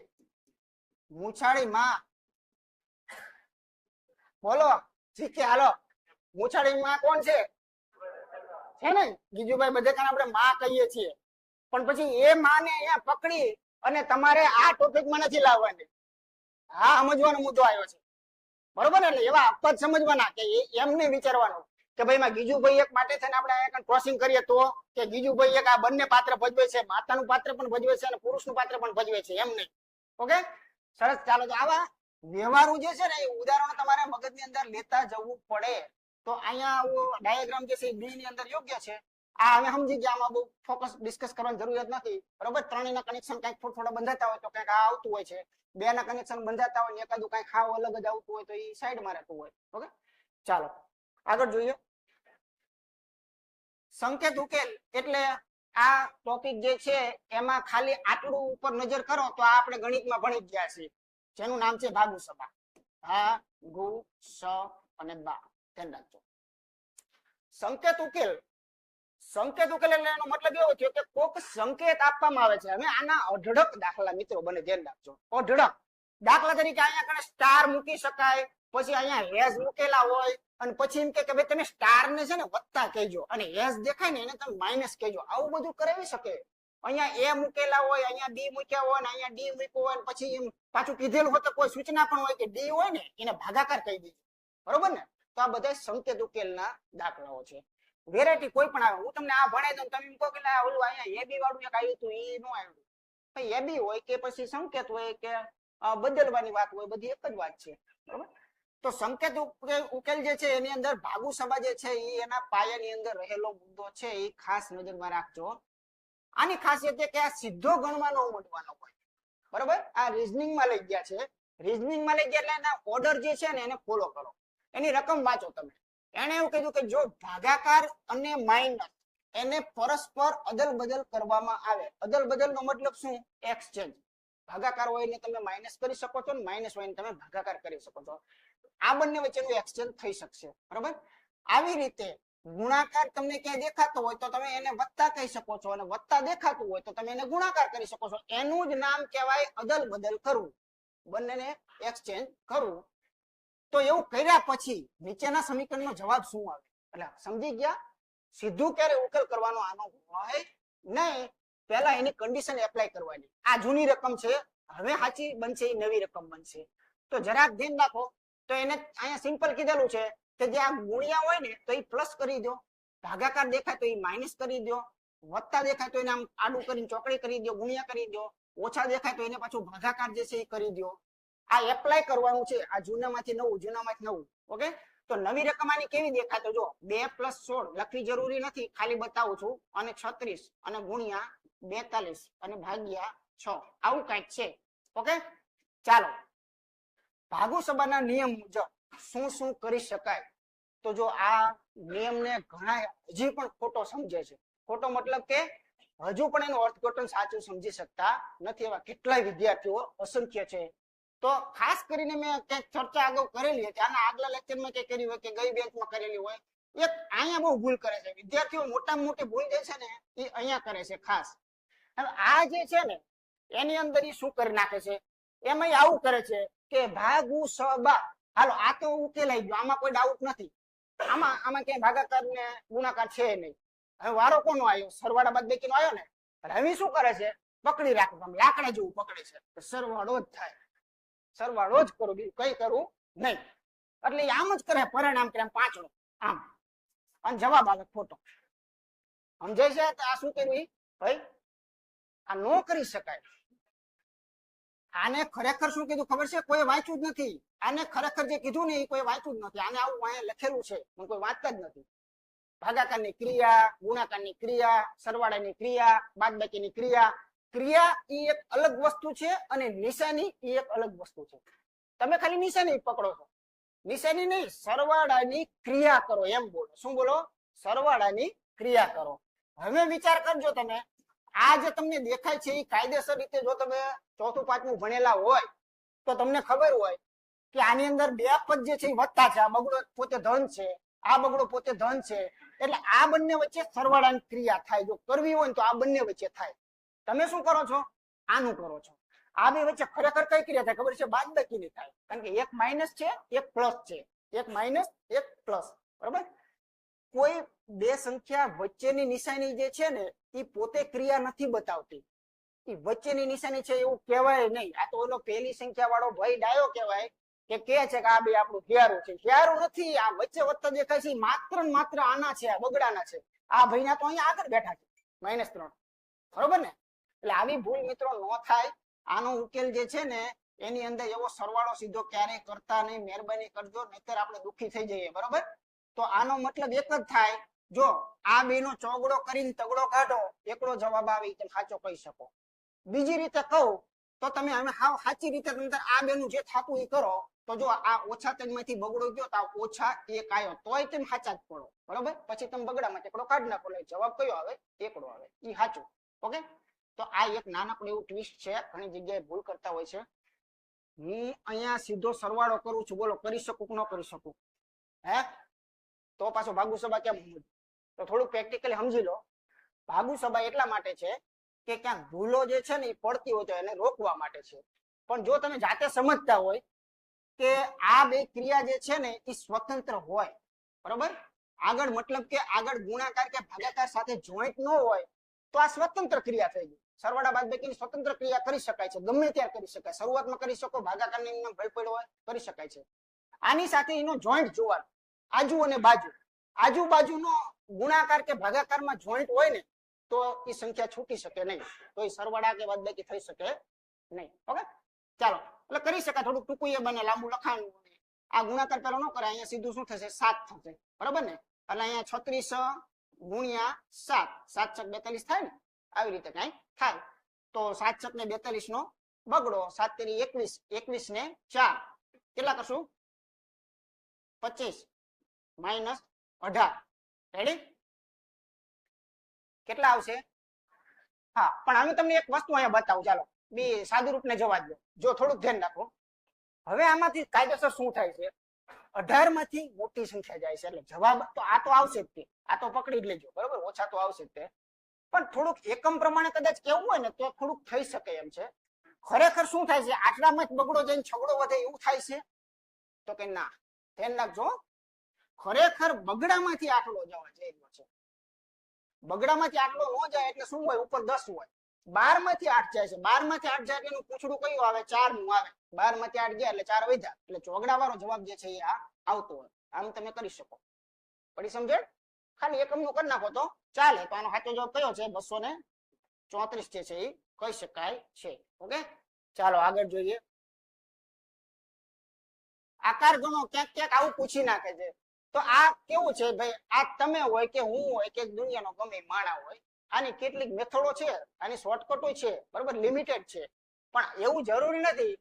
મૂછાળી માં, બોલો ઠીક છે, હાલો. મૂછાળી માં કોણ છે ને ગીજુભાઈ, બધે કાન આપણે માં કહીએ છીએ, પણ પછી એ માં ને અહીંયા પકડી અને તમારે આ ટોપિકમાં નથી લાવવાની. હા, સમજવાનો મુદ્દો આવ્યો છે, બરોબર ને. એટલે એવા આપત સમજવાના કે એમ નહીં વિચારવાનું કે ભાઈ માં ગીજુભાઈ એક માટે થઈને આપણે અહીંયા ક્રોસિંગ કરીએ તો કે ગીજુભાઈ એક આ બંને પાત્ર ભજવે છે, માતાનું પાત્ર પણ ભજવે છે અને પુરુષનું પાત્ર પણ ભજવે છે, એમ નહીં. ઓકે, સરસ. ચાલો, તો આવા વ્યવહારો જે છે ને એ ઉદાહરણો તમારે મગજની અંદર લેતા જવું પડે. તો અહીંયા ડાયાગ્રામ જે છે એ બી ની અંદર યોગ્ય છે. આ હવે સમજી ગયા, આમાં બહુ ફોકસ ડિસ્કસ કરવાની જરૂરિયાત નથી, બરોબર. ત્રણેયના કનેક્શન કંઈક થોડા બંધાતા હોય તો કંઈક આ આવતું હોય છે, બે ના કનેક્શન બંધાતા હોય ને એકાદું કંઈક ખાવ અલગ જ આવતું હોય તો એ સાઈડમાં રહેતું હોય. ઓકે, ચાલો આગળ જોઈએ. સંકેત ઉકેલ એટલે આ ટોપિક જે છે એમાં ખાલી આટલું ઉપર નજર કરો તો આ આપણે ગણિતમાં ભણી ગયા છીએ, જેનું નામ છે ભાગુસભા. ભાગુ સ અને બા, ધ્યાન રાખજો. સંકેત ઉકેલ, સંકેત ઉકેલ એટલે એનો મતલબ એવો થયો કે કોઈક સંકેત આપવામાં આવે છે. હવે આના અઢળક દાખલા મિત્રો બને, ધ્યાન રાખજો, અઢળક. દાખલા તરીકે અહીંયા કણે સ્ટાર મૂકી શકાય, પછી અહીંયા હેઝ મૂકેલા હોય, અને પછી એમ કે ભાઈ તમે સ્ટાર ને છે ને વત્તા કહેજો અને હેઝ દેખાય ને એને તમે માઇનસ કહેજો. આવું બધું કરાવી શકે. અહીંયા એ મૂકેલા હોય, અહીંયા બી મૂક્યા હોય, અહીંયા ડી મૂક્યો હોય, પછી એમ પાછું કીધેલું હોય તો કોઈ સૂચના પણ હોય કે ડી હોય ને એને ભાગાકાર કહી દીધું, બરોબર ને. તો આ બધા સંકેત ઉકેલના દાખલાઓ છે. વેરાયટી કોઈ પણ આવે, હું તમને આ ભણાઈ દઉં, તમે એમ કહો કે ઓલું અહીંયા એ બી વાળું એક આવ્યું હતું, એ નો આવ્યું. ભાઈ એ બી હોય કે પછી સંકેત હોય કે બદલવાની વાત હોય, બધી એક જ વાત છે, બરોબર. તો સંકેત ઉકેલ જે છે એની અંદર ભાગુસભા જે છે એ એના પાયાની અંદર રહેલો મુદ્દો છે, એ ખાસ નજરમાં રાખજો. આની ખાસિયત એ કે આ સીધો ગણવાનો ઉમટવાનો હોય, બરોબર. આ રીઝનિંગમાં લઈ ગયા છે, રીઝનિંગમાં લઈ ગયા એટલે એના ઓર્ડર જે છે ને એને ફોલો કરો, એની રકમ વાંચો તમે. એને એવું કીધું કે જો ભાગાકાર અને માઇનસ એને પરસ્પર અદલ બદલ કરવામાં આવે. અદલ બદલ નો મતલબ શું? એક્સચેન્જ. ભાગાકાર હોય ને તમે માઇનસ કરી શકો છો, માઇનસ હોય ને તમે ભાગાકાર કરી શકો છો. આ બંને વચ્ચેનું એક્સચેન્જ થઈ શકશે. બરોબર, આવી રીતે ગુણાકાર તમને ક્યાંય દેખાતો હોય તો તમે એને વત્તા કહી શકો છો, અને વત્તા દેખાતું હોય તો તમે એને ગુણાકાર કરી શકો છો. એનું જ નામ કહેવાય અદલ બદલ કરવું, બંનેને એક્સચેન્જ કરવું. તો એવું કર્યા પછી નીચેના સમીકરણનો જવાબ શું આવે? એટલે સમજી ગયા? સીધું ક્યારે ઉકેલ કરવાનો આનો હોય નહીં, પહેલા એની કન્ડિશન એપ્લાય કરવાની. આ જૂની રકમ છે, હવે સાચી બનશે એ નવી રકમ બનશે. તો જરાક ધ્યાન રાખો. તો એને અહીંયા સિમ્પલ કીધેલું છે કે જે આ ગુણ્યા હોય ને તો એ પ્લસ કરી દો, ભાગાકાર દેખાય તો એ માઇનસ કરી દો, વત્તા દેખાય તો એને આમ આડું કરીને ચોકડી કરી દો, ગુણ્યા કરી દો, ઓછા દેખાય તો એને પાછું ભાગાકાર જે છે એ કરી દો. આ એપ્લાય કરવાનું છે, આ જૂનામાંથી નવું, જૂનામાંથી નવું. ઓકે, તો નવી રકમ આની કેવી દેખાય? તો જો 2 + 16 લખવી જરૂરી નથી, ખાલી બતાવું છું, અને 36 અને ગુણ્યા 42 અને ભાગ્યા 6, આવું કંઈક છે. ઓકે, ચાલો ભાગુ સભાના નિયમ મુજબ શું શું કરી શકાય? તો જો આ નિયમને ઘણા હજી પણ ખોટો સમજે છે. ખોટો મતલબ કે હજુ પણ એનું અર્થઘટન સાચું સમજી શકતા નથી, એવા કેટલાય વિદ્યાર્થીઓ અસંખ્ય છે. તો ખાસ કરીને મેં ક્યાંક ચર્ચા અગાઉ કરેલી હતી, આના આગલા લેક્ચરમાં કે કરી હોય કે ગઈ બેચમાં કરેલી હોય. એક અહીંયા બહુ ભૂલ કરે છે વિદ્યાર્થીઓ, મોટામાં મોટી ભૂલ જે છે ને એ અહીંયા કરે છે ખાસ. હવે આ જે છે ને એની અંદર એ શું કરી નાખે છે, એમાં આવું કરે છે કે ભાગુ સબા. હાલો આ તો ઉકેલાઈ ગયો, આમાં કોઈ ડાઉટ નથી. આમાં ક્યાંય ભાગાકાર ને ગુણાકાર છે નહીં. હવે વારો કોનો આવ્યો? સરવાળા બાદબાકીનો આવ્યો ને. હવે શું કરે છે? પકડી રાખવું, લાકડા જેવું પકડે છે, સરવાળો જ થાય, સરવાળો જ કરું, બીજું કઈ કરવું નહીં. એટલે આમ જ કરે, પરિણામ કરે પાંચડો આમ, અને જવાબ આવે ખોટો. સમજાય છે? તો આ શું કર્યું ભાઈ? આ નો કરી શકાય. આને ખરેખર શું કીધું ખબર છે? કોઈ વાંચ્યું જ નથી. આને ખરેખર જે કીધું ને એ કોઈ વાંચ્યું જ નથી. આને આવું અહીંયા લખેલું છે પણ કોઈ વાંચતા જ નથી. ભાગાકારની ક્રિયા, ગુણાકારની ક્રિયા, સરવાળાની ક્રિયા, બાદબાકીની ક્રિયા. ક્રિયા એ એક અલગ વસ્તુ છે અને નિશાની એ એક અલગ વસ્તુ છે. તમે ખાલી નિશાની પકડો છો, નિશાની નહીં, સરવાળાની ક્રિયા કરો એમ બોલો. શું બોલો? સરવાળાની ક્રિયા કરો. હવે વિચાર કરજો તમે, આ જે તમને દેખાય છે એ કાયદેસર રીતે જો તમે ચોથું પાંચમું ભણેલા હોય તો તમને ખબર હોય કે આની અંદર બે પદ જે છે એ વત્તા છે. આ બગડો પોતે ધન છે, આ બગડો પોતે ધન છે, એટલે આ બંને વચ્ચે સરવાળાની ક્રિયા થાય. જો કરવી હોય તો આ બંને વચ્ચે થાય. તમે શું કરો છો? આનું કરો છો. આ બે વચ્ચે ખરેખર કઈ ક્રિયા થાય ખબર છે? બાદબાકીની થાય. કારણ કે એક માઇનસ છે, એક પ્લસ છે, એક માઇનસ એક પ્લસ. બરાબર? કોઈ બે સંખ્યા વચ્ચેની નિશાની જે છે ને એ પોતે ક્રિયા નથી બતાવતી. એ વચ્ચેની નિશાની છે એવું કહેવાય નહીં. આ તો ઓલો પહેલી સંખ્યા વાળો ભાઈ ડાયો કહેવાય કે છે કે આ બે આપણું હિયારું છે. હિયારું નથી. આ વચ્ચે વત્તા દેખાય છે માત્ર ને માત્ર આના છે, આ બગડાના છે. આ ભાઈના તો અહીંયા આગળ બેઠા છે -3. બરોબર ને? એટલે આવી ભૂલ મિત્રો ન થાય. આનો ઉકેલ જે છે ને એની અંદર એવો સરવાળો સીધો ક્યારેય કરતા નહીં. મહેરબાની કરજો, નહીતર આપણે દુઃખી થઈ જઈએ. બરોબર? તો આનો મતલબ એક જ થાય, જો આ બે નો ચોગડો કરીને તગડો કાઢો, એકડો જવાબ આવે તમે સાચો કહી શકો. બીજી રીતે કહું તો તમે હવે હાવ સાચી રીતે આ બે નું જે થાતું એ કરો. તો જો આ -3 માંથી બગડો ગયો તો -1 આવ્યો તોય તમે સાચા જ પડો. બરોબર? પછી તમે બગડામાં એકડો કાઢી નાખો, એટલે જવાબ કયો આવે? એકડો આવે. એ સાચું. ઓકે, તો આ એક નાનકડું એવું ટ્વિસ્ટ છે, ઘણી જગ્યાએ ભૂલ કરતા હોય છે. હું અહીંયા સીધો સરવાળો કરું છું, બોલો કરી શકું કે ન કરી શકું? હે? તો પાછો ભાગુ સભા કેમ સમજ? તો થોડું પ્રેક્ટિકલી સમજી લો. ભાગુ સભા એટલા માટે છે કે ક્યાંક ભૂલો જે છે ને એ પડતી હોય તો એને રોકવા માટે છે. પણ જો તમે જાતે સમજતા હોય કે આ બે ક્રિયા જે છે ને એ સ્વતંત્ર હોય, બરોબર, આગળ મતલબ કે આગળ ગુણાકાર કે ભાગાકાર સાથે જોઈન્ટ ન હોય તો આ સ્વતંત્ર ક્રિયા થઈ ગઈ. સરવાળા બાદબાકીની સ્વતંત્ર ક્રિયા કરી શકાય છે, ગમે ત્યારે કરી શકાય. શરૂઆતમાં કરી શકો, ભાગાકારની અંદર ભય પડ્યો હોય કરી શકાય છે. આની સાથે એનો જોઈન્ટ જોવાનો, આજુ અને બાજુ. આજુબાજુનો ગુણાકાર કે ભાગાકારમાં જોઈન્ટ હોય ને તો એ સંખ્યા છૂટી શકે નહીં, તો એ સરવાળા કે બાદબાકી થઈ શકે નહીં. ઓકે, ચાલો એટલે કરી શકાય. થોડું ટૂંકું એ બને, લાંબુ લખાણ. આ ગુણાકાર પેલો ન કરે, અહીંયા સીધું શું થશે? 7 થશે. બરાબર ને? એટલે અહીંયા 36 ગુણ્યા 7, 7 છક 42 થાય ને, આવી રીતે કઈ થાય. તો 7 છક ને 42 નો બગડો, 7 તેરી 21, 21 ને 4 કેટલા કરશું? 25 -18. રેડી? કેટલા આવશે? હા, પણ હવે તમને એક વસ્તુ અહીંયા બતાવું. ચાલો બી સાદુ રૂપને જવા દો. જો થોડુંક ધ્યાન રાખો. હવે આમાંથી કાયદેસર શું થાય છે? 18 માંથી મોટી સંખ્યા જાય છે એટલે જવાબ તો આ તો આવશે જ તે. આ તો પકડી જ લેજો, બરોબર? ઓછા તો આવશે જ તે. પણ થોડુંક એકમ પ્રમાણે કદાચ કેવું હોય ને તો થોડુંક થઈ શકે એમ છે. ખરેખર શું થાય છે? આટલામાં જ બગડો જઈને છગડો વધે એવું થાય છે? તો કે ના. ધ્યાન રાખજો. ખરેખર બગડામાંથી આટલો જવા જઈ છે. બગડામાંથી આટલો ન જાય એટલે શું હોય? ઉપર 10 હોય. 12 માંથી 8 જાય છે. 12 માંથી 8 જાય એટલે એનું પૂછડું કયું આવે? 4 નું આવે. 12 માંથી 8 ગયા એટલે 4 વધ્યા. એટલે ચોગડા વાળો જવાબ જે છે એ આ આવતો હોય. આમ તમે કરી શકો. પડી સમજે? ખાલી એકમ નું કરી નાખો તો ચાલે. તો આનો સાચો જવાબ કયો છે? 234 જે છે એ કહી શકાય છે. ઓકે, ચાલો આગળ જોઈએ. આકાર ગણો ક્યાંક ક્યાંક આવું પૂછી નાખે છે. તો આ કેવું છે ભાઈ? આ તમે હોય કે હું હોય કે દુનિયાનો ગમે માણા હોય, આની કેટલીક મેથડો છે, આની શોર્ટકટો છે, બરોબર? લિમિટેડ છે. પણ એવું જરૂરી નથી.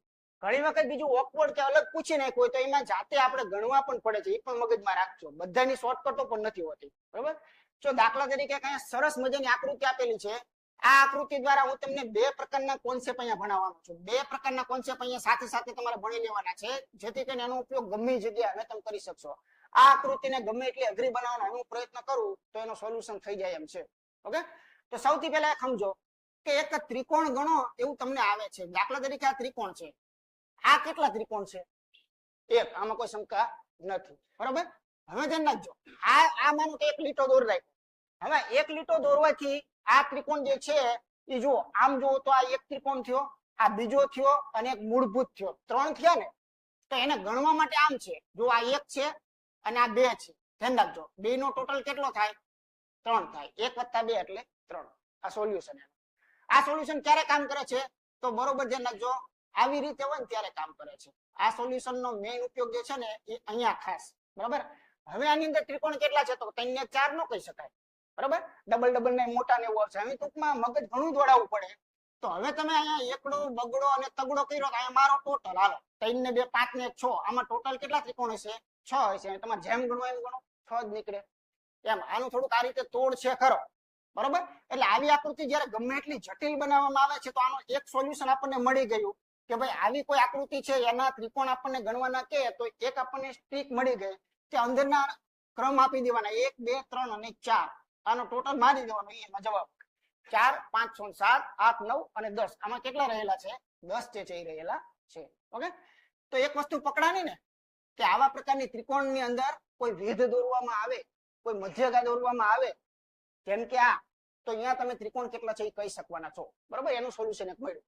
ઘણી વખત બીજું ઓકવર્ડ કે અલગ પૂછી નાખ્યું હોય તો એમાં જાતે આપણે ગણવા પણ પડે છે. એ પણ મગજમાં રાખજો. બધાની શોર્ટકટો પણ નથી હોતી, બરોબર? જો દાખલા તરીકે કઈ સરસ મજાની આકૃતિ આપેલી છે, આ આકૃતિ દ્વારા હું તમને 2 પ્રકારના કોન્સેપ્ટ અહીંયા ભણાવવાનો છું. 2 પ્રકારના કોન્સેપ્ટ અહીંયા સાથે સાથે તમારે ભણી લેવાના છે, જેથી કરીને એનો ઉપયોગ ગમે જગ્યાએ તમે કરી શકશો. આ આકૃતિને ગમે એટલી અઘરી બનાવવાનો હું પ્રયત્ન કરું તો એનો સોલ્યુશન થઈ જાય એમ છે. ઓકે, તો સૌથી પહેલા સમજો કે એક ત્રિકોણ ગણો એવું તમને આવે છે. દાખલા તરીકે આ ત્રિકોણ છે. આ કેટલા ત્રિકોણ છે? 1. આમાં કોઈ શંકા નથી, બરોબર? હવે ધ્યાન રાખજો. આ માનો કે એક લીટો દોર રાખ્યો. હવે એક લીટો દોરવાથી આ ત્રિકોણ જે છે એ જુઓ, આમ જુઓ તો આ એક ત્રિકોણ થયો, આ બીજો થયો અને એક મૂળભૂત થયો. 3 થયા ને? તો એને ગણવા માટે આમ છે. જો આ 1 છે અને આ 2 છે. ધ્યાન રાખજો. 2 નો ટોટલ કેટલો થાય? 3 થાય. 1 + 2 એટલે 3. આ સોલ્યુશન. આ સોલ્યુશન ક્યારે કામ કરે છે? તો બરોબર ધ્યાન રાખજો. આવી રીતે હોય ને ત્યારે કામ કરે છે. આ સોલ્યુશન નો મેઇન ઉપયોગ જે છે ને એ અહીંયા ખાસ, બરાબર? હવે આની અંદર ત્રિકોણ કેટલા છે? તો 3 ને 4 નો કહી શકાય, બરાબર? ડબલ ને મોટા ને એવું આવશે. હવે ટૂંકમાં મગજ ઘણું દોડાવવું પડે. તો હવે તમે અહીંયા એકડો બગડો અને તગડો કર્યો. અહીંયા મારો ટોટલ હાલો 3 ને 2 5 ને 6. આમાં ટોટલ કેટલા ત્રિકોણ હશે? 6 હશે. તમારે જેમ ગણો એમ ગણો 6 જ નીકળે. એમ આનું થોડુંક આ રીતે તોડ છે ખરો, બરોબર? એટલે આવી આકૃતિ જયારે ગમે એટલી જટિલ બનાવવામાં આવે છે તો આનો એક સોલ્યુશન આપણને મળી ગયું કે ભાઈ આવી કોઈ આકૃતિ છે એના ત્રિકોણ આપણને ગણવાના કે તો એક આપણને સ્ટ્રીક મળી ગઈ કે અંદરના ક્રમ આપી દેવાના 1 2 3 અને 4. આનો ટોટલ મારી દેવાનો. એમાં જવાબ 4 5 6 7 8 9 અને 10. આમાં કેટલા રહેલા છે? 10 જે છે એ રહેલા છે. ઓકે, તો એક વસ્તુ પકડાની ને કે આવા પ્રકારની ત્રિકોણની અંદર કોઈ ભેદ દોરવામાં આવે, કોઈ મધ્યગા દોરવામાં આવે, જેમ કે આ, તો અહીંયા તમે ત્રિકોણ કેટલા છે એ કહી શકવાના છો, બરોબર? એનું સોલ્યુશન એક મળ્યું.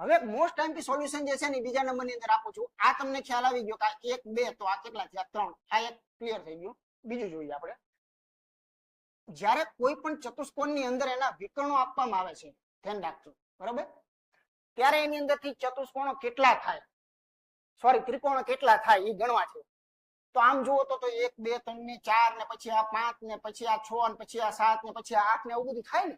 હવે મોસ્ટ ટાઈમ સોલ્યુશન જે છે ને બીજા નંબરની અંદર આપું છું. આ તમને ખ્યાલ આવી ગયો કે 1 2 તો આ કેટલા થયા? 3. આ એક ક્લિયર થઈ ગયું. બીજું જોઈએ આપણે. જ્યારે કોઈ પણ ચતુષ્કોણની અંદર એના વિકર્ણો આપવામાં આવે છે, ધ્યાન રાખજો, બરોબર? ત્યારે એની અંદરથી ચતુષ્કોણો કેટલા થાય, સોરી ત્રિકોણો કેટલા થાય એ ગણવા છે. તો આમ જુઓ તો 1 2 3 ને 4 ને પછી આ 5 ને પછી આ 6 ને પછી આ 7 ને પછી આ 8 ને એવું બધું થાય ને.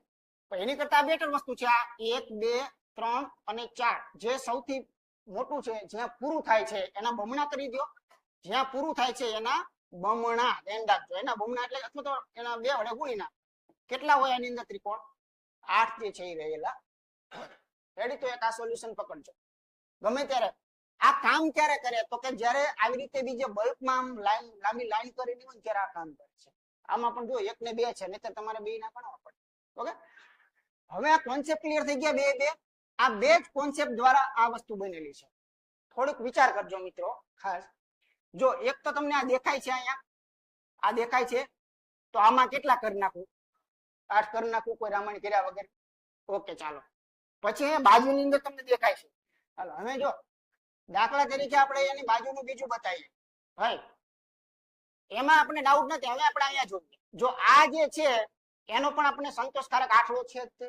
પણ એની કરતા બેટર વસ્તુ છે આ 1 2 3 અને 4. જે સૌથી મોટું છે, જ્યાં પૂરું થાય છે એના બમણા કરી દો. જ્યાં પૂરું થાય છે એના બમણા. ધ્યાન રાખજો. એના બમણા એટલે અથવા તો એના 2 વડે ગુણી નાખ. કેટલા હોય આની અંદર ત્રિકોણ? 8 જે છે એ રહેલા. રેડી? તો એક આ સોલ્યુશન પકડજો. ગમે ત્યારે આ કામ ક્યારે કરે? તો કે જ્યારે આવી રીતે બીજે બલ્કમાં આમ લાંબી લાઈન કરેલી હોય ત્યારે આ કામ કરે છે. આમાં પણ જો 1 ને 2 છે, નહીતર તમારે 2 ના ગણવા પડે. ઓકે, હવે આ કોન્સેપ્ટ ક્લિયર થઈ ગયા. 2 2 આ 2 જ કોન્સેપ્ટ દ્વારા આ વસ્તુ બનેલી છે. થોડુંક વિચાર કરજો મિત્રો ખાસ. જો એક તો તમને આ દેખાય છે, અહીંયા આ દેખાય છે, તો આમાં કેટલા કરી નાખું? 8 કરી નાખું કોઈ રામાયણ કર્યા વગર. ઓકે, ચાલો. પછી બાજુની અંદર તમને દેખાય છે. ચાલો હવે જો દાખલા તરીકે આપણે એની બાજુનું બીજું બતાવીએ. ભાઈ એમાં આપણે ડાઉટ નથી. હવે આપણે અહીંયા જોઈએ. જો આ જે છે એનો પણ આપણે સંતોષકારક આંકડો છે જ તે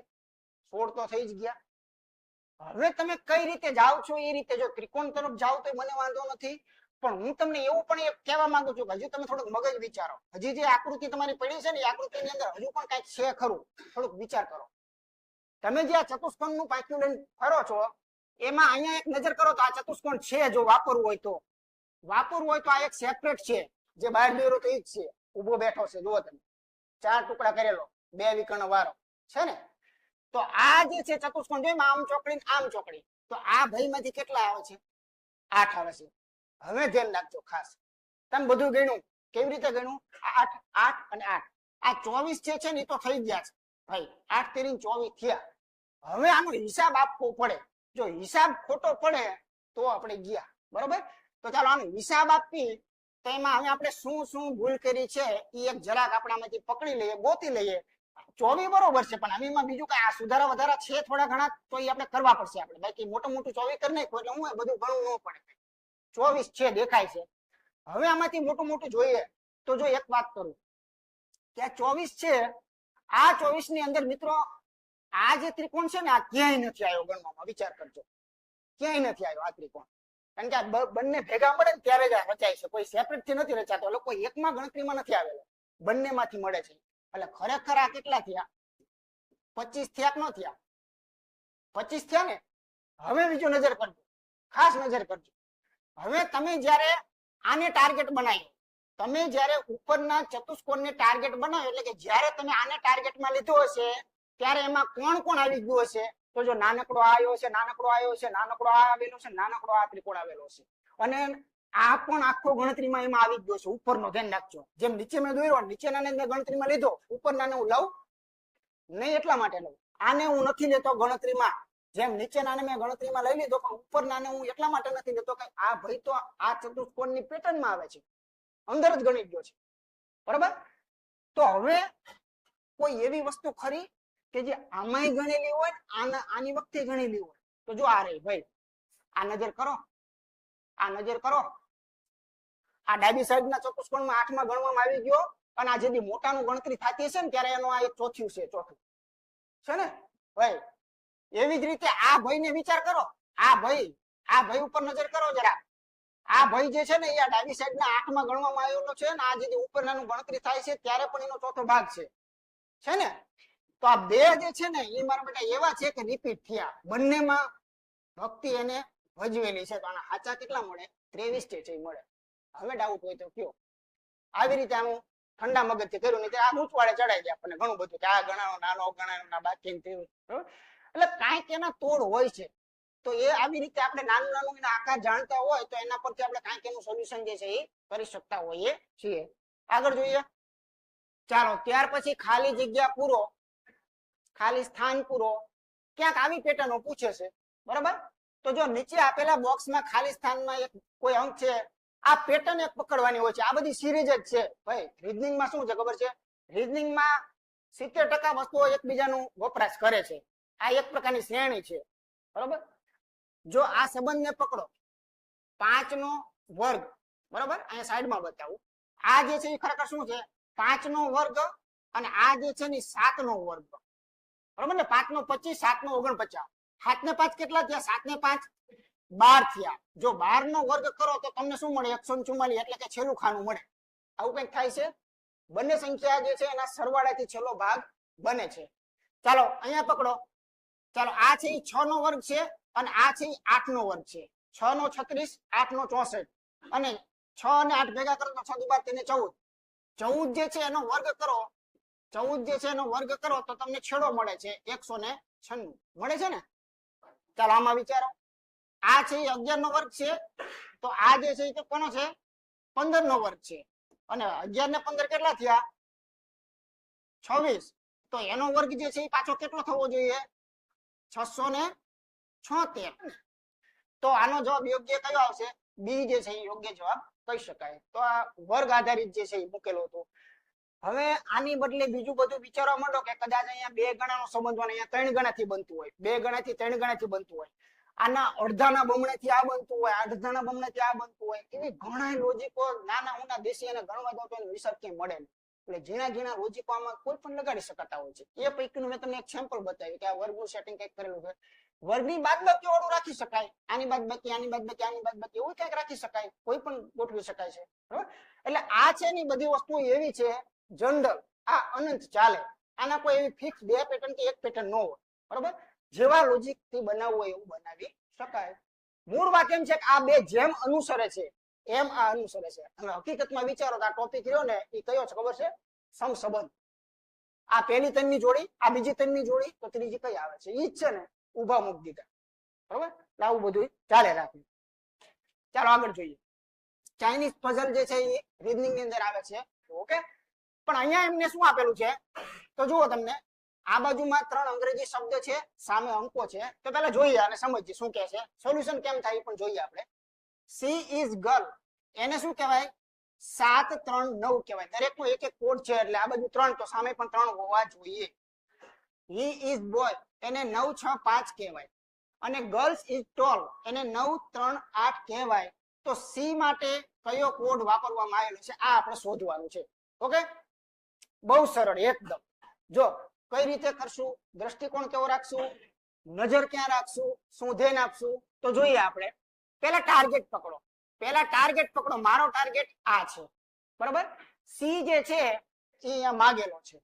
16 તો થઈ જ ગયા. હવે તમે કઈ રીતે જાઓ છો એ રીતે. જો ત્રિકોણ તરફ જાઓ તો મને વાંધો નથી, પણ હું તમને એવું પણ કહેવા માંગુ છું કે હજુ તમે થોડુંક મગજ વિચારો. હજી જે આકૃતિ તમારી પડી છે ને એ આકૃતિની અંદર હજુ પણ કઈક છે ખરું. થોડુંક વિચાર કરો. તમે જે આ ચતુષ્કોણનું પાક્યું લઈને ફરો છો એમાં અહીંયા એક નજર કરો તો આ ચતુષ્કોણ છે. જો વાપરવું હોય તો આ એક સેપરેટ છે. જે બહાર બેરો તો એ જ છે, ઉભો બેઠો છે. જુઓ તમે 4 ટુકડા કરેલો, 2 વિકર્ણ વાળો છે ને. તો આ જે છે ચતુષ્કોણ જોઈ આમ ચોકડી ને આમ ચોકડી, તો આ ભાઈમાંથી કેટલા આવે છે? 8 આવે છે. હવે ધ્યાન રાખજો ખાસ, તમે બધું ગણ્યું, કેવી રીતે ગણ્યું? 8 8 અને 8, આ 24 છે ને એ તો થઈ ગયા છે ભાઈ, 8 તેરી 24 થયા. હવે આનો હિસાબ આપવો પડે, જો હિસાબ ખોટો પડે તો આપણે ગયા, બરોબર? તો ચાલો આનો હિસાબ આપી, તો એમાં હવે આપણે શું શું ભૂલ કરી છે એ એક જરાક આપણામાંથી પકડી લઈએ, ગોતી લઈએ. 24 બરોબર છે, પણ આમાં બીજું કઈ આ સુધારા વધારા છે થોડા ઘણા, તો એ આપણે કરવા પડશે આપણે, બાકી મોટું મોટું 24 કરી નાખો એટલે હું બધું ઘણું ન પડે. 24 છે દેખાય છે. હવે આમાંથી મોટું મોટું જોઈએ તો જો એક વાત કરું કે આ 24 છે, આ 24 ની અંદર મિત્રો આ જે ત્રિકોણ છે ને આ ક્યાંય નથી આવ્યો ગણવામાં, વિચાર કરજો, ક્યાંય નથી આવ્યો આ ત્રિકોણ. કારણ કે આ બંને ભેગા મળે ને ત્યારે જ આ રચાય છે, કોઈ સેપરેટ થી નથી રચાતો, એટલે કોઈ એકમાં ગણતરીમાં નથી આવેલો, બંને માંથી મળે છે. એટલે ખરેખર આ કેટલા થયા? 25 થયા કે ન થયા? 25 થયા ને. હવે બીજો નજર કરજો, ખાસ નજર કરજો. હવે તમે જ્યારે આને ટાર્ગેટ બનાવ્યો, તમે જ્યારે ઉપરના ચતુષ્કોણને ટાર્ગેટ બનાવ્યો, એટલે કે જ્યારે તમે આને ટાર્ગેટમાં લીધો હશે ત્યારે એમાં કોણ કોણ આવી ગયું હશે? તો જો નાનકડો આ આવ્યો છે, નાનકડો આવ્યો છે, નાનકડો આ આવેલો છે, નાનકડો આ ત્રિકોણ આવેલો છે, અને આ પણ આખો ગણતરીમાં એમાં આવી ગયો છે. ઉપરનો ધ્યાન રાખજો, જેમ નીચે મેં દોર્યો, નીચેનાને મેં ગણતરીમાં લીધો, ઉપરનાને હું લઉં નહીં, એટલા માટે લઉં. આને હું નથી લેતો ગણતરીમાં, જેમ નીચેનાને મેં ગણતરીમાં લઈ લીધો, પણ ઉપરનાને હું એટલા માટે નથી લેતો કે આ ભાઈ તો આ ચતુષ્કોણની પેટર્નમાં આવે છે, અંદર જ ગણી ગયો છે, બરાબર? તો હવે કોઈ એવી વસ્તુ ખરી કે જે આમાંય ગણેલી હોય, આની વખતે ગણેલી હોય? તો જો આ રહી ભાઈ, આ નજર કરો, આ નજર કરો, આ ડાબી સાઈડના ચતુષ્કોણમાં 8માં ગણવામાં આવી ગયો, અને આ જેથી મોટાનું ગણતરી થતી હશે ને ત્યારે એનો આ એક ચોથું છે ને ભાઈ. એવી જ રીતે આ ભાઈને વિચાર કરો, આ ભાઈ ઉપર નજર કરો જરા. આ ભાઈ જે છે ને એ આ ડાબી સાઈડના 8માં ગણવામાં આવેલો છે, ને આ જેથી ઉપરનાનું ગણતરી થાય છે ત્યારે પણ એનો ચોથો ભાગ છે ને. તો આ બે જે છે ને એ મારા બેટા એવા છે કે રિપીટ થયા, બંનેમાં ભક્તિ એને ભજવેલી છે. તો આના સાચા કેટલા મળે? 23 છે મળે. હવે ડાઉટ હોય તો કયો. આવી રીતે આનું ઠંડા મગજથી કર્યું, નહીં આ ઊંચવાડે ચડાઈ જાય આપણને ઘણું બધું કે આ ગણાનો નાનો, ગણાનો ના બાકી થયું. એટલે કાંઈક એના તોડ હોય છે. તો એ આવી રીતે આપણે નાનું નાનું એના આકાર જાણતા હોય તો એના પરથી આપણે કાંઈક એનું સોલ્યુશન જે છે એ કરી શકતા હોઈએ છીએ. આગળ જોઈએ ચાલો. ત્યાર પછી ખાલી જગ્યા પૂરો, ખાલી સ્થાન પૂરો. ક્યાંક આવી પેટર્નો પૂછે છે, બરાબર? તો જો નીચે આપેલા બોક્સમાં ખાલી સ્થાનમાં એક કોઈ અંક છે, આ પેટર્ન એક પકડવાની હોય છે. આ બધી સિરીઝ જ છે ભાઈ. રીઝનિંગમાં શું છે ખબર છે? રીઝનિંગમાં 70% વસ્તુઓ એકબીજાનું વપરાશ કરે છે. આ એક પ્રકારની શ્રેણી છે, બરાબર? જો આ સંબંધને પકડો, 5 નો વર્ગ, બરાબર? અહીંયા સાઈડમાં બતાવું. આ જે છે એ ખરેખર શું છે? 5 નો વર્ગ, અને આ જે છે ને 7 નો વર્ગ, બરાબર ને? 5 નો 25, 7 નો 49. 7 ને 5 કેટલા થયા? 7 ને 5 12 થયા. જો 12 નો વર્ગ કરો તો તમને શું મળે? 144, એટલે કે છેલ્લું ખાનું મળે. આવું કંઈક થાય છે. બંને સંખ્યા જે છે એના સરવાળાથી છેલ્લો ભાગ બને છે. ચાલો અહીંયા પકડો. ચાલો આ છે એ 6 નો વર્ગ છે, અને આ છે 8 નો વર્ગ છે. 6 નો 36, 8 નો 64, અને 6 અને 8 ભેગા કરો તો 6 × 3 = 14. 14 જે છે એનો વર્ગ કરો, 14 જે છે એનો વર્ગ કરો તો તમને છેડો મળે છે 196 મળે છે ને. ચાલો આમાં વિચારો. આ છે 11 નો વર્ગ છે, તો આ જે છે એ કોનો છે? 15 નો વર્ગ છે, અને 11 ને 15 કેટલા થયા? 26. તો એનો વર્ગ જે છે એ પાછો કેટલો થવો જોઈએ? 676. તો આનો જવાબ યોગ્ય કયો આવશે? બી જે છે એ યોગ્ય જવાબ કહી શકાય. તો આ વર્ગ આધારિત જે છે એ મૂકેલો હતો. હવે આની બદલે બીજું બધું વિચારવા માંડો કે કદાચ અહીંયા 2 ગણાનો સંબંધ હોય, અહીંયા 3 ગણાથી બનતું હોય, 2 ગણાથી 3 ગણાથી બનતું હોય, આના અડધાના બમણેથી આ બનતું હોય, અડધાના બમણેથી આ બનતું હોય. એવી ઘણા લોજિકો નાના ઊંડા દેશી અને ગણવા જાવ તો એનો હિસાબ ક્યાંય મળે નહીં. એટલે ઝીણા ઝીણા લોજિકો આમાં કોઈ પણ લગાડી શકાતા હોય છે. એ પૈકીનું મેં તમને એક સેમ્પલ બતાવ્યું કે આ વર્ગનું સેટિંગ કંઈક કરેલું છે. વર્ગની બાદબાકી વાળું રાખી શકાય, આની બાદબાકી, આની બાદબાકી, આની બાદબાકી, એવું કંઈક રાખી શકાય, કોઈ પણ ગોઠવી શકાય છે, બરાબર? એટલે આ છે ને બધી વસ્તુઓ એવી છે જનરલ, આ અનંત ચાલે. આના કોઈ એવી ફિક્સ 2 પેટર્ન કે 1 પેટર્ન ન હોય, બરાબર? જેવા લોજિક થી બનાવવું હોય એવું બનાવી શકાય. મૂળ વાત એમ છે કે આ બે જેમ અનુસરે છે એમ આ અનુસરે છે. હવે હકીકતમાં વિચારો તો આ ટોપિક રહ્યો ને એ કયો છે ખબર છે? સમસંબંધ. આ પહેલી ત્રણની જોડી, આ બીજી ત્રણની જોડી, તો ત્રીજી કઈ આવે છે? ઈ જ છે ને, ઊભા મૂકી દીધા. બરોબર? એટલે આવું બધું ચાલે રાખે. ચાલો આગળ જોઈએ. ચાઇનીઝ પઝલ જે છે એ રીઝનિંગ ની અંદર આવે છે. ઓકે, પણ અહીંયા એમને શું આપેલું છે તો જુઓ તમને, આ બાજુમાં 3 અંગ્રેજી શબ્દ છે, સામે અંકો છે. તો પહેલા જોઈએ અને સમજીએ શું કહે છે, સોલ્યુશન કેમ થાય પણ જોઈએ આપણે. સી ઇઝ ગર્લ, એને શું કહેવાય? 7 3 9 કહેવાય. દરેકનો એક એક કોડ છે, એટલે આ બાજુ 3 તો સામે પણ 3 હોવા જોઈએ. હી ઇઝ બોય, એને 9 6 5 કહેવાય. અને ગર્લ્સ ઇઝ ટોલ, એને 9 3 8 કહેવાય. તો સી માટે કયો કોડ વાપરવામાં આવેલો છે આ આપણે શોધવાનું છે. ઓકે, બહુ સરળ એકદમ. જો કઈ રીતે કરશું, દ્રષ્ટિકોણ કેવો રાખશું, નજર ક્યાં રાખશું, શું ધ્યાન આપશું, તો જોઈએ આપણે. પહેલા ટાર્ગેટ પકડો, પહેલા ટાર્ગેટ પકડો. મારો ટાર્ગેટ આ છે, બરાબર? સી જે છે એ અહીંયા માંગેલો છે.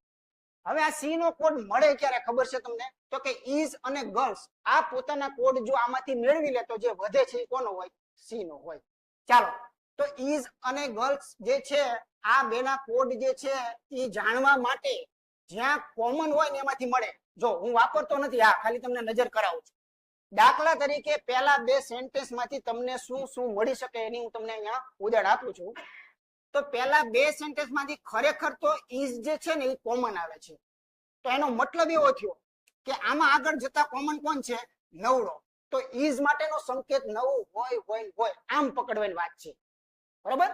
હવે આ સી નો કોડ મળે ક્યારે ખબર છે તમને? તો કે ઇઝ અને ગર્લ્સ આ પોતાના કોડ જો આમાંથી મેળવી લે તો જે વધે છે એ કોનો હોય? સી નો હોય. ચાલો, તો ઇઝ અને ગર્લ્સ જે છે આ બેના કોડ જે છે એ જાણવા માટે જ્યાં કોમન હોય ને એમાંથી મળે. જો હું વાપરતો નથી, આ ખાલી તમને નજર કરાવું છું. દાખલા તરીકે પહેલા 2 સેન્ટેન્સ માંથી તમને શું શું મળી શકે એની હું તમને અહીંયા ઉદાહરણ આપું છું. તો પહેલા 2 સેન્ટેન્સ માંથી ખરેખર તો ઇઝ જે છે ને એ કોમન આવે છે. તો એનો મતલબ એવો થયો કે આમાં આગળ જતા કોમન કોણ છે? નવડો. તો ઇઝ માટેનો સંકેત નવું હોય હોય હોય, આમ પકડવાની વાત છે. બરોબર?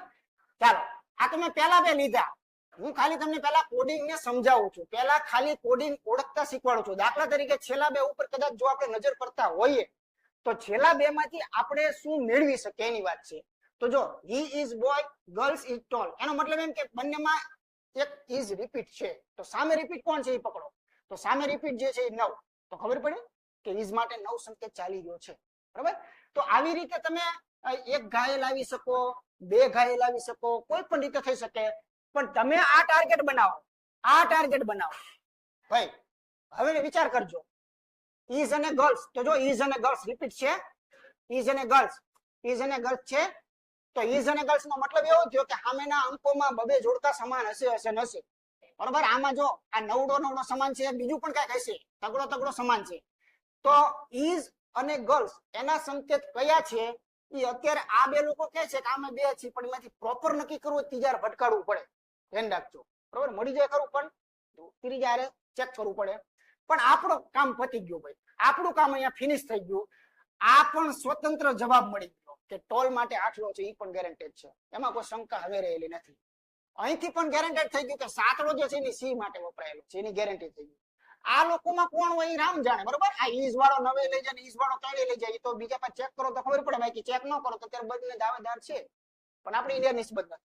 ચાલો, આ તમે પહેલા 2 લીધા. હું ખાલી તમને પહેલા કોડિંગ ને સમજાવું છું. પહેલા ખાલી કોડિંગ ઓળખતા શીખવાડું છું. દાખલા તરીકે છેલ્લા 2 ઉપર કદાચ જો આપણે નજર કરતા હોઈએ તો છેલ્લા 2 માંથી આપણે શું મેળવી શકીએ એની વાત છે. તો જો he is boy, girls is tall, એનો મતલબ એમ કે બંનેમાં એક ઇઝ રિપીટ છે. તો સામે રિપીટ કોણ છે એ પકડો. તો સામે રિપીટ જે છે એ 9. તો ખબર પડી કે ઇઝ માટે 9 સંકેત ચાલી રહ્યો છે. બરાબર? તો આવી રીતે તમે એક ઘાયે લાવી શકો, 2 ઘાયે લાવી શકો, કોઈ પણ રીતે થઈ શકે. પણ તમે આ ટાર્ગેટ બનાવો, આ ટાર્ગેટ બનાવો ભાઈ. હવે વિચાર કરજો, ઇઝ અને ગર્લ્સ. તો જો ઇઝ અને ગર્લ્સ રિપીટ છે, ઇઝ અને ગર્લ્સ, ઇઝ અને ગર્લ્સ છે. તો ઇઝ અને ગર્લ્સ નો મતલબ એવો થયો કે સામેના અંકોમાં બબે જોડકા સમાન હશે હશે નશે. બરોબર? આમાં જો આ નવડો નવડો સમાન છે, બીજું પણ કઈક હશે, તગડો તગડો સમાન છે. તો ઇઝ અને ગર્લ્સ એના સંકેત કયા છે એ અત્યારે આ 2 લોકો કહે છે કે આમાં 2 છે, પણ એમાંથી પ્રોપર નક્કી કરવું ત્રીજા ભટકાડવું પડે. ધ્યાન રાખજો. બરોબર? મળી જાય ખરું, પણ ત્રીજા ચેક કરવું પડે. પણ આપણું કામ પતી ગયું ભાઈ, આપણું કામ અહીંયા ફિનિશ થઈ ગયું. આ પણ સ્વતંત્ર જવાબ મળી ગયો કે ટોલ માટે આટલો છે, એ પણ ગેરંટેડ છે. એમાં કોઈ શંકા હવે રહેલી નથી. અહીંથી પણ ગેરંટેડ થઈ ગયું કે સાતડો જે છે એ સી માટે વપરાયેલો છે, એની ગેરંટી થઈ ગઈ. આ લોકોમાં કોણ હોય એ રામ જાણે. બરોબર? આ ઈઝ વાળો 9 લઈ જાય, ઈઝ વાળો 3 લઈ જાય, તો બીજા પર ચેક કરો તો ખબર પડે. બાકી ચેક ન કરો તો ત્યારે બંને દાવેદાર છે, પણ આપણે ઇન્ડિયા નિસ્બત નથી.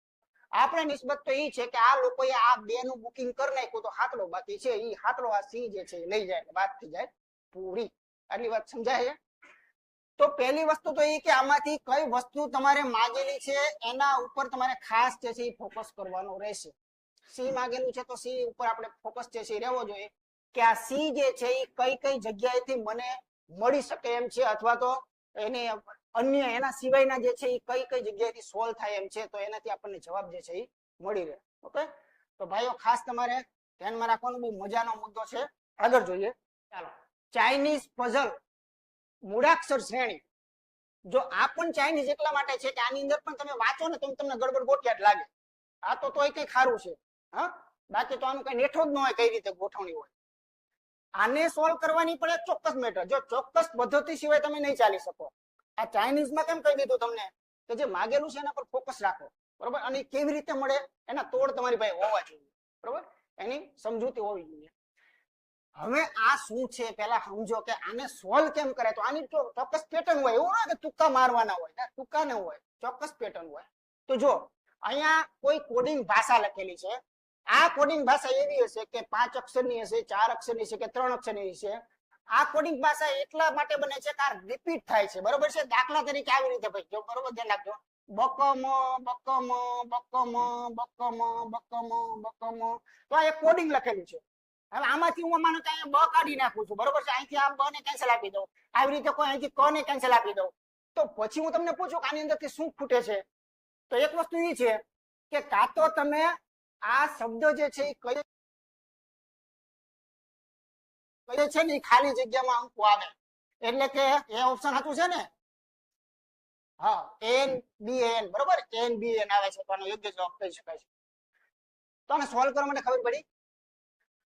આપણે નિસ્બત તો એ છે કે આ લોકોએ આ 2 નું બુકિંગ કરી નાખ્યું, તો હાથડો બાકી છે. એ હાથડો આ સી જે છે લઈ જાય એટલે વાત થઈ જાય પૂરી. આટલી વાત સમજાય? તો પહેલી વસ્તુ તો એ કે આમાંથી કઈ વસ્તુ તમારે માંગેલી છે એના ઉપર તમારે ખાસ જે છે એ ફોકસ કરવાનો રહેશે. સી માંગેલું છે તો સી ઉપર આપણે ફોકસ જે છે રહેવો જોઈએ કે આ સી જે છે એ કઈ કઈ જગ્યાએથી મને મળી શકે એમ છે, અથવા તો એને અન્ય એના સિવાયના જે છે એ કઈ કઈ જગ્યાએથી સોલ્વ થાય એમ છે, તો એનાથી આપણને જવાબ જે છે એ મળી રહે. ઓકે, તો ભાઈઓ ખાસ તમારે ધ્યાનમાં રાખવાનું, બહુ મજાનો મુદ્દો છે. આગળ જોઈએ. ચાલો, ચાઇનીઝ પઝલ મૂળાક્ષર શ્રેણી. જો આ પણ ચાઇનીઝ એટલા માટે છે કે આની અંદર પણ તમે વાંચો ને તો તમને ગડબડ ગોઠિયા જ લાગે. આ તો તોય કઈ ખારું છે, હા, બાકી તો આનું કઈ નેઠો જ ન હોય કઈ રીતે ગોઠવણી હોય. આને સોલ્વ કરવાની પણ એક ચોક્કસ મેટર, જો ચોક્કસ પદ્ધતિ સિવાય તમે નહીં ચાલી શકો. આ ચાઇનીઝમાં કેમ કહી દીધું તમને કે જે માગેલું છે એના પર ફોકસ રાખો. બરોબર? અને કેવી રીતે મળે એના તોડ તમારી પાસે હોવા જોઈએ. બરોબર? એની સમજૂતી હોવી જોઈએ. હવે આ શું છે પેલા સમજો કે આને સોલ્વ કેમ કરે. તો આની ચોક્કસ પેટર્ન હોય, એવું ના કે તુક્કા મારવાના હોય, તુક્કા ન હોય, ચોક્કસ પેટર્ન હોય. તો જો અહીંયા કોઈ કોડિંગ ભાષા લખેલી છે. આ કોડિંગ ભાષા એવી હશે કે 5 અક્ષરની હશે, 4 અક્ષરની હશે કે 3 અક્ષરની હશે. આ કોડિંગ ભાષા એટલા માટે બને છે કે આ રિપીટ થાય છે. બરોબર છે? દાખલા તરીકે આવી રીતે ભાઈ જો, બરોબર ધ્યાન રાખજો. બકમ બકમ બકમ બકમ બકમ બકમ. તો આ એક કોડિંગ લખેલું છે. હવે આમાંથી હું માનો કે અહીંયા બ કાઢી નાખું છું. બરોબર છે? અહીંથી આ બ ને કેન્સલ આપી દઉં, આવી રીતે કોઈ અહીંથી ક ને કેન્સલ આપી દઉં. તો પછી હું તમને પૂછું કે આની અંદરથી શું ખૂટે છે. તો એક વસ્તુ એ છે કે કાં તો તમે આ શબ્દ જે છે એ કઈ તો એ છે ને એ ખાલી જગ્યામાં અંકો આવે, એટલે કે એ ઓપ્શન સાચું છે ને? હા, NBN, બરોબર, NBN આવે છે, તો આનો યોગ્ય જવાબ કહી શકાય છે. તો આને સોલ્વ કરવા માટે ખબર પડી.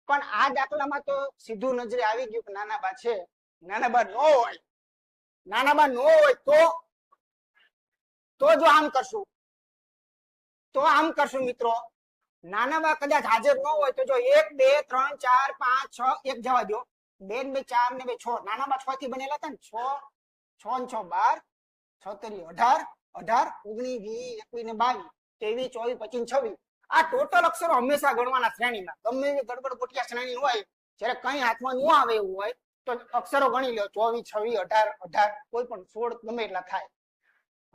પણ આ દાખલામાં તો સીધું નજરે આવી ગયું કે નાના બા છે. નાના બા નો હોય, નાના બા નો હોય તો જો આમ કરશું, તો આમ કરશું મિત્રો, નાના બા કદાચ હાજર ન હોય તો જો 1 2 3 4 5 6 એક જવા દો, 2 2 4 ને 2 6, નાના બા 6 થી બનેલા હતા ને, 6 6 6 12 36 18 18 19 20 21 ને 22 23 24 25 26, આ ટોટલ અક્ષરો હંમેશા ગણવાના શ્રેણીમાં. ગમે એવી ગડબડ પોટિયા શ્રેણી હોય, જ્યારે કઈ હાથમાં ન આવે એવું હોય તો અક્ષરો ગણી લો, 24 26 18 18, કોઈ પણ 16 ગમે એટલા થાય.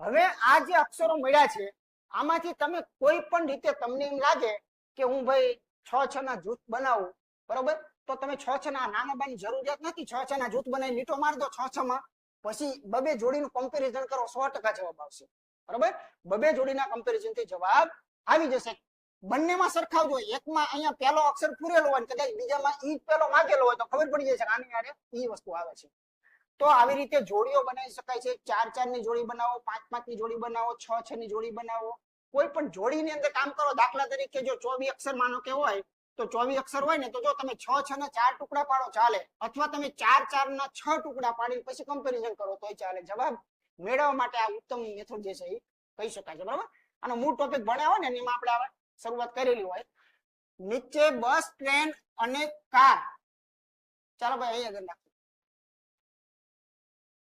હવે આ જે અક્ષરો મળ્યા છે આમાંથી તમે કોઈ પણ રીતે તમને એમ લાગે કે હું ભાઈ 6 6 ના જૂથ બનાવું, બરોબર, તો તમે 6 6 ના નાના બાની જરૂરિયાત નથી. 6 6 ના જૂથ બનાવી લીટો માર દો 6 6 માં, પછી બબે જોડીનું કમ્પેરિઝન કરો, 100% જવાબ આવશે. બરોબર, બબે જોડીના કમ્પેરિઝન થી જવાબ આવી જશે. બંનેમાં સરખાવજો, એકમાં અહીંયા પહેલો અક્ષર પૂરેલો હોય, કદાચ બીજામાં ઈ પહેલો માંગેલો હોય તો ખબર પડી જશે કે આની આરે ઈ વસ્તુ આવે છે. તો આવી રીતે જોડીઓ બનાવી શકાય છે. 4 4 ની જોડી બનાવો, 5 5 ની જોડી બનાવો, 6 6 ની જોડી બનાવો, કોઈ પણ જોડીની અંદર કામ કરો. દાખલા તરીકે જો 24 અક્ષર માનો કે હોય તો 24 અક્ષર હોય ને તો જો તમે 6 6 ના 4 ટુકડા પાડો ચાલે, અથવા તમે 4 4 ના 6 ટુકડા પાડીને પછી કમ્પેરિઝન કરો તોય ચાલે. જવાબ મેળવવા માટે આ ઉત્તમ મેથડ જે છે એ કહી શકાય છે. બરાબર, આનો મૂળ ટોપિક ભણ્યા હોય ને એમાં આપણે શરૂઆત કરેલી હોય. નીચે બસ, ટ્રેન અને કાર, ચાલો ભાઈ અહીં આગળ નાખો.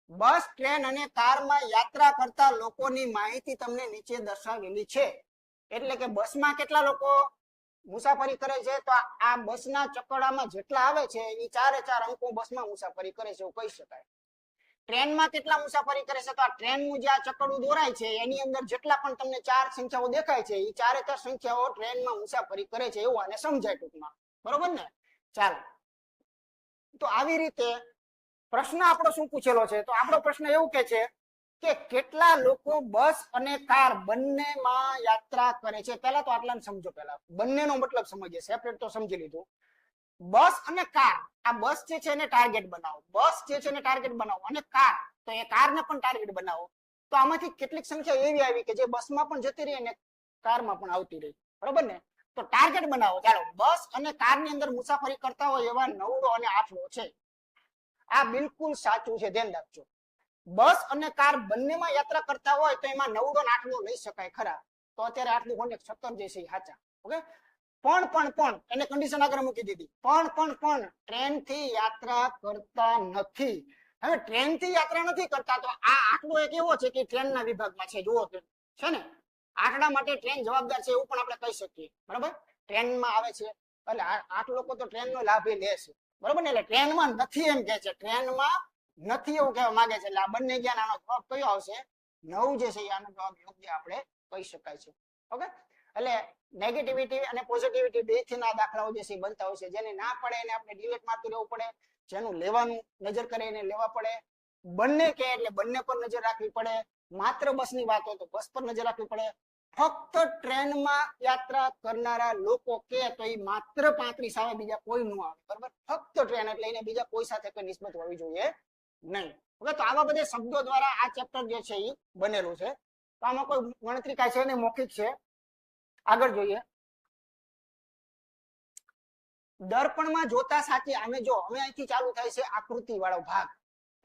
બસ, ટ્રેન અને કારમાં યાત્રા કરતા લોકોની માહિતી તમને નીચે દર્શાવેલી છે. એટલે કે બસમાં કેટલા લોકો મુસાફરી કરે છે, તો આ બસના ચકડામાં જેટલા આવે છે એ 4 4 અંકો બસમાં મુસાફરી કરે છે એવું કહી શકાય. ટ્રેનમાં કેટલા મુસાફરી કરે છે, તો આ ટ્રેનનું જે આ ચકડું દોરાય છે એની અંદર જેટલા પણ તમને 4 સંખ્યાઓ દેખાય છે એ 4 4 સંખ્યાઓ ટ્રેનમાં મુસાફરી કરે છે એવું આને સમજાય ટૂંકમાં. બરોબર ને? ચાલો, તો આવી રીતે પ્રશ્ન આપણો શું પૂછેલો છે, તો આપણો પ્રશ્ન એવું કે છે કે કેટલા લોકો બસ અને કાર બંનેમાં યાત્રા કરે છે. પહેલા તો આટલાને સમજો, પહેલા બંનેનો મતલબ સમજીએ, સેપરેટ તો સમજી લીધું. બસ અને કાર, આ બસ જે છે એને ટાર્ગેટ બનાવો, બસ જે છે એને ટાર્ગેટ બનાવો, અને કાર, તો એ કારને પણ ટાર્ગેટ બનાવો. તો આમાંથી કેટલીક સંખ્યા એવી આવી કે જે બસમાં પણ જતી રહી અને કારમાં પણ આવતી રહી. બરોબર ને? તો ટાર્ગેટ બનાવો. ચાલો, બસ અને કારની અંદર મુસાફરી કરતા હોય એવા 9 અને 8 છે. આ બિલકુલ સાચું છે, ધ્યાન રાખજો. બસ અને કાર બંનેમાં યાત્રા કરતા હોય તો એમાં 9 અને 8 લઈ શકાય ખરા. તો અત્યારે આટલું કોન્ટેક્ટ 17 જે છે સાચા. ઓકે, પણ એને કન્ડિશન આગળ મૂકી દીધી. પણ ટ્રેન થી યાત્રા કરતા નથી. હવે ટ્રેન થી યાત્રા નથી કરતા તો આ આંકડો એક એવો છે કે ટ્રેનના વિભાગમાં છે. જુઓ છે ને, આંકડા માટે ટ્રેન જવાબદાર છે એવું પણ આપણે કહી શકીએ. બરાબર, ટ્રેનમાં આવે છે એટલે 8 લોકો તો ટ્રેનનો લાભ લે છે. બરોબર ને? એટલે ટ્રેનમાં નથી એમ કે છે, ટ્રેનમાં નથી એવું કહેવા માંગે છે. એટલે આ બંને જ્ઞાન આનો જવાબ કયો આવશે? 9 જે છે આનો જવાબ યોગ્ય આપણે કહી શકાય છે. ઓકે, એટલે નેગેટિવિટી અને પોઝિટિવિટી બે થી ના દાખલાઓ જે છે બનતા હોય છે. જેને ના પડે એને આપણે ડિલેટ મારતું રહેવું પડે, જેનું લેવાનું નજર કરે એને લેવા પડે, બંને કે એટલે બંને પર નજર રાખવી પડે, માત્ર બસની વાત હોય તો બસ પર નજર રાખવી પડે. ફક્ત ટ્રેનમાં યાત્રા કરનારા લોકો કે તો એ માત્ર 35 આવે, બીજા કોઈ ન આવે. બરાબર, ફક્ત ટ્રેન એટલે એને બીજા કોઈ સાથે કોઈ નિસ્બત હોવી જોઈએ નહીં. ઓકે, તો આવા બધા શબ્દો દ્વારા આ ચેપ્ટર જે છે એ બનેલું છે. તો આમાં કોઈ ગણતરી કાંઈ છે ને, મૌખિક છે. આગળ જોઈએ. દર્પણમાં જોતા સાચી, અમે જો હવે અહીંથી ચાલુ થાય છે આકૃતિ વાળો ભાગ.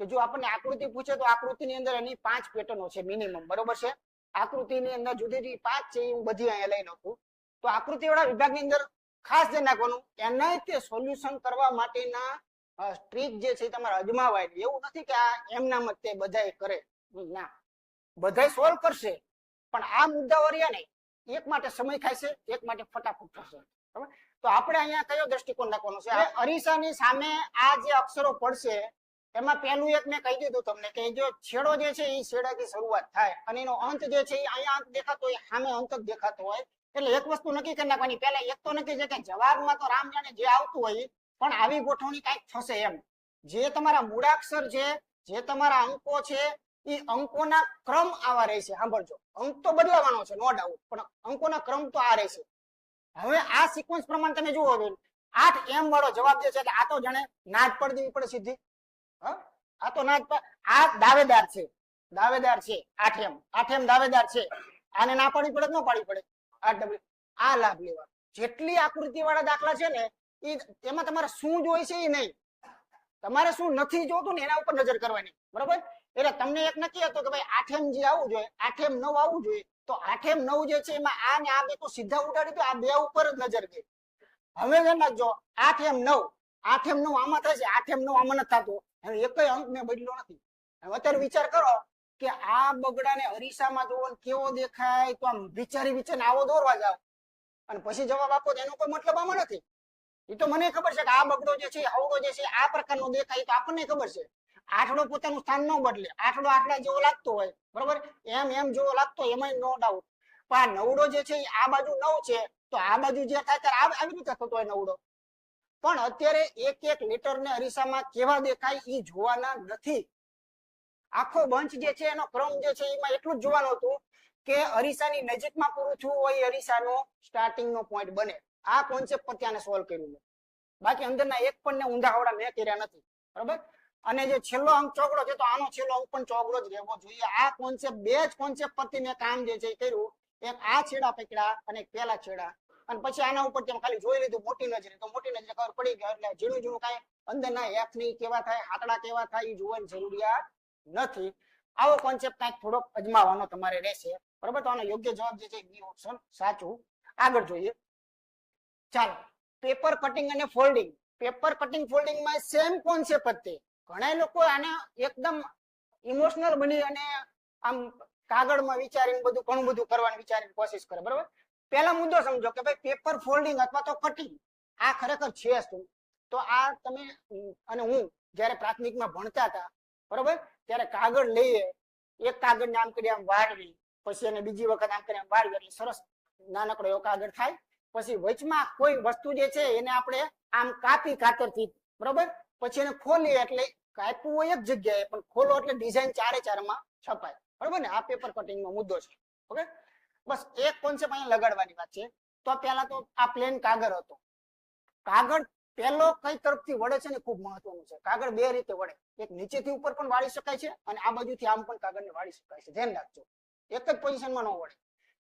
કે જો આપણને આકૃતિ પૂછે તો આકૃતિની અંદર એની 5 પેટર્નો છે મિનિમમ. બરોબર છે? આકૃતિની અંદર જુદી જુદી 5 છે, હું બધી અહીંયા લઈ લઉં. તો આકૃતિ વાળા વિભાગની અંદર ખાસ ધ્યાન રાખવાનું, એના તે સોલ્યુશન કરવા માટેના ટ્રીક જે છે તમારે અજમાવાય. એવું નથી કે આ એમનામ જ તે બધાય કરે, ના, બધાય સોલ્વ કરશે, પણ આ મુદ્દાઓ રહ્યા ને, એક માટે સમય ખાય છે, એક માટે ફટાફટ થશે. બરાબર, તો આપણે અહીંયા કયો દ્રષ્ટિકોણ રાખવાનો છે? અરીસાની સામે આ જે અક્ષરો પડશે એમાં પહેલું એક મેં કહી દીધું તમને કે જો છેડો જે છે એ છેડાથી શરૂઆત થાય અને એનો અંત જે છે એ અહીંયા અંત દેખાતો હોય, સામે અંત જ દેખાતો હોય. એટલે એક વસ્તુ નક્કી કરી નાખવાની, પહેલા એક તો નક્કી છે કે જવાબમાં તો રામ જાણે જે આવતું હોય પણ આવી ગોઠવણી કાંઈક થશે એમ. જે તમારા મૂળાક્ષર છે, જે તમારા અંકો છે, એ અંકોના ક્રમ આવા રહેશે. સાંભળજો, અંક તો બદલાવાનો છે નો ડાઉટ, પણ અંકોના ક્રમ તો આ રહેશે. હવે આ સિક્વન્સ પ્રમાણે તમે જુઓ, 8m વાળો જવાબ જે છે આ તો જાણે ના જ પડી દેવી પડે સીધી. આ તો ના જ આ દાવેદાર છે, દાવેદાર છે 8m દાવેદાર છે. આને ના પાડી પડે ન પાડી પડે. આ લાભ લેવા. જેટલી આકૃતિ વાળા દાખલા છે ને એમાં તમારે શું જોઈ છે એ નહીં, તમારે શું નથી જોતું ને એના ઉપર નજર કરવાની, બરોબર. એટલે તમને એક નક્કી હતો કે ભાઈ 8m જે આવવું જોઈએ, 8m 9 આવવું જોઈએ, તો 8m 9 જે છે એમાં આ ને આ બે તો સીધા ઉડાડી દો, આ બે ઉપર જ નજર ગઈ. હવે ધ્યાન રાખજો 8m 9 આમાં થશે, 8m 9 આમાં નથી થતું. હવે એક અંક મેં બદલ્યો નથી. હવે અત્યારે વિચાર કરો કે આ બગડાને અરીસામાં જોવો કેવો દેખાય, તો આમ વિચારી આવો દોરવા જાવ અને પછી જવાબ આપો એનો કોઈ મતલબ આમાં નથી. એ તો મને ખબર છે કે આ બગડો જે છે આવડો જે છે આ પ્રકારનો દેખાય, તો આપણને ખબર છે. આઠડો પોતાનું સ્થાન ન બદલે, આઠડો આટલા જેવો લાગતો હોય, બરોબર, એમ જેવો લાગતો એમાં નો ડાઉટ. પણ આ નવડો જે છે આ બાજુ 9 છે, તો આ બાજુ જે થાય ત્યારે આવી રીતે થતો હોય નવડો. પણ અત્યારે એક લીટર ને અરીસામાં કેવા દેખાય એ જોવાના નથી. આખો બંચ જે છે એનો ક્રમ જે છે એમાં એટલું જ જોવાનું હતું કે અરીસાની નજીકમાં પૂરું થયું હોય અરીસાનો સ્ટાર્ટિંગ નો પોઈન્ટ બને. આ કોન્સેપ્ટ પર ત્યાં સોલ્વ કર્યું છે. બાકી અંદરના એક પણ ને ઊંધાવડા મેં કર્યા નથી, બરોબર. અને જે છેલ્લો અંક ચોગડો છે તો આનો છેલ્લો અંક પણ ચોગડો જ રહેવો જોઈએ. આ કોન્સેપ્ટ બે જ કોન્સેપ્ટ પરથી મેં કામ જે છે એ કર્યું. એક આ છેડા પકડ્યા અને એક પેલા છેડા, અને પછી આના ઉપર ખાલી જોઈ લીધું મોટી નજરે, તો મોટી નજરે ખબર પડી ગઈ. એટલે ઝીણું કાંઈ અંદરના એફ ની કેવા થાય, આંકડા કેવા થાય એ જોવાની જરૂરિયાત નથી. આવો કોન્સેપ્ટ કાંઈક થોડોક અજમાવવાનો તમારે રહેશે, બરોબર. તો આનો યોગ્ય જવાબ જે છે બી ઓપ્શન સાચું. આગળ જોઈએ, ચાલો. પેપર કટિંગ અને ફોલ્ડિંગ. પેપર કટિંગ ફોલ્ડિંગ માં સેમ કોન્સેપ્ટ હતી. ઘણા લોકો આને એકદમ ઇમોશનલ બની અને આમ કાગળમાં વિચારીને બધું ઘણું બધું કરવાની વિચારીને કોશિશ કરે, બરોબર. પહેલા મુદ્દો સમજો કે ભાઈ પેપર ફોલ્ડિંગ અથવા તો કટિંગ આ ખરેખર છે શું. તો આ તમે અને હું જ્યારે પ્રાથમિકમાં ભણતા હતા, બરોબર, ત્યારે કાગળ લઈએ, એક કાગળને આમ કરી આમ વાળવી, પછી એને બીજી વખત આમ કરી આમ વાળવી એટલે સરસ નાનકડો એવો કાગળ થાય. પછી વચમાં કોઈ વસ્તુ જે છે એને આપણે આમ કાપી કાતરથી, બરોબર, પછી એને ખોલીએ એટલે કાપ્યું હોય એક જગ્યાએ પણ ખોલો એટલે ડિઝાઇન ચારે ચારમાં છપાય, બરોબર ને. આ પેપર કટિંગ નો મુદ્દો છે. ઓકે, બસ એક કોન્સેપ્ટ અહીંયા લગાડવાની વાત છે. તો પહેલા તો આ પ્લેન કાગળ હતો. કાગળ પહેલો કઈ તરફથી વળે છે ને ખૂબ મહત્વનું છે. કાગળ બે રીતે વળે, એક નીચેથી ઉપર પણ વાળી શકાય છે અને આ બાજુથી આમ પણ કાગળને વાળી શકાય છે. ધ્યાન રાખજો, એક જ પોઝિશનમાં ન વળે.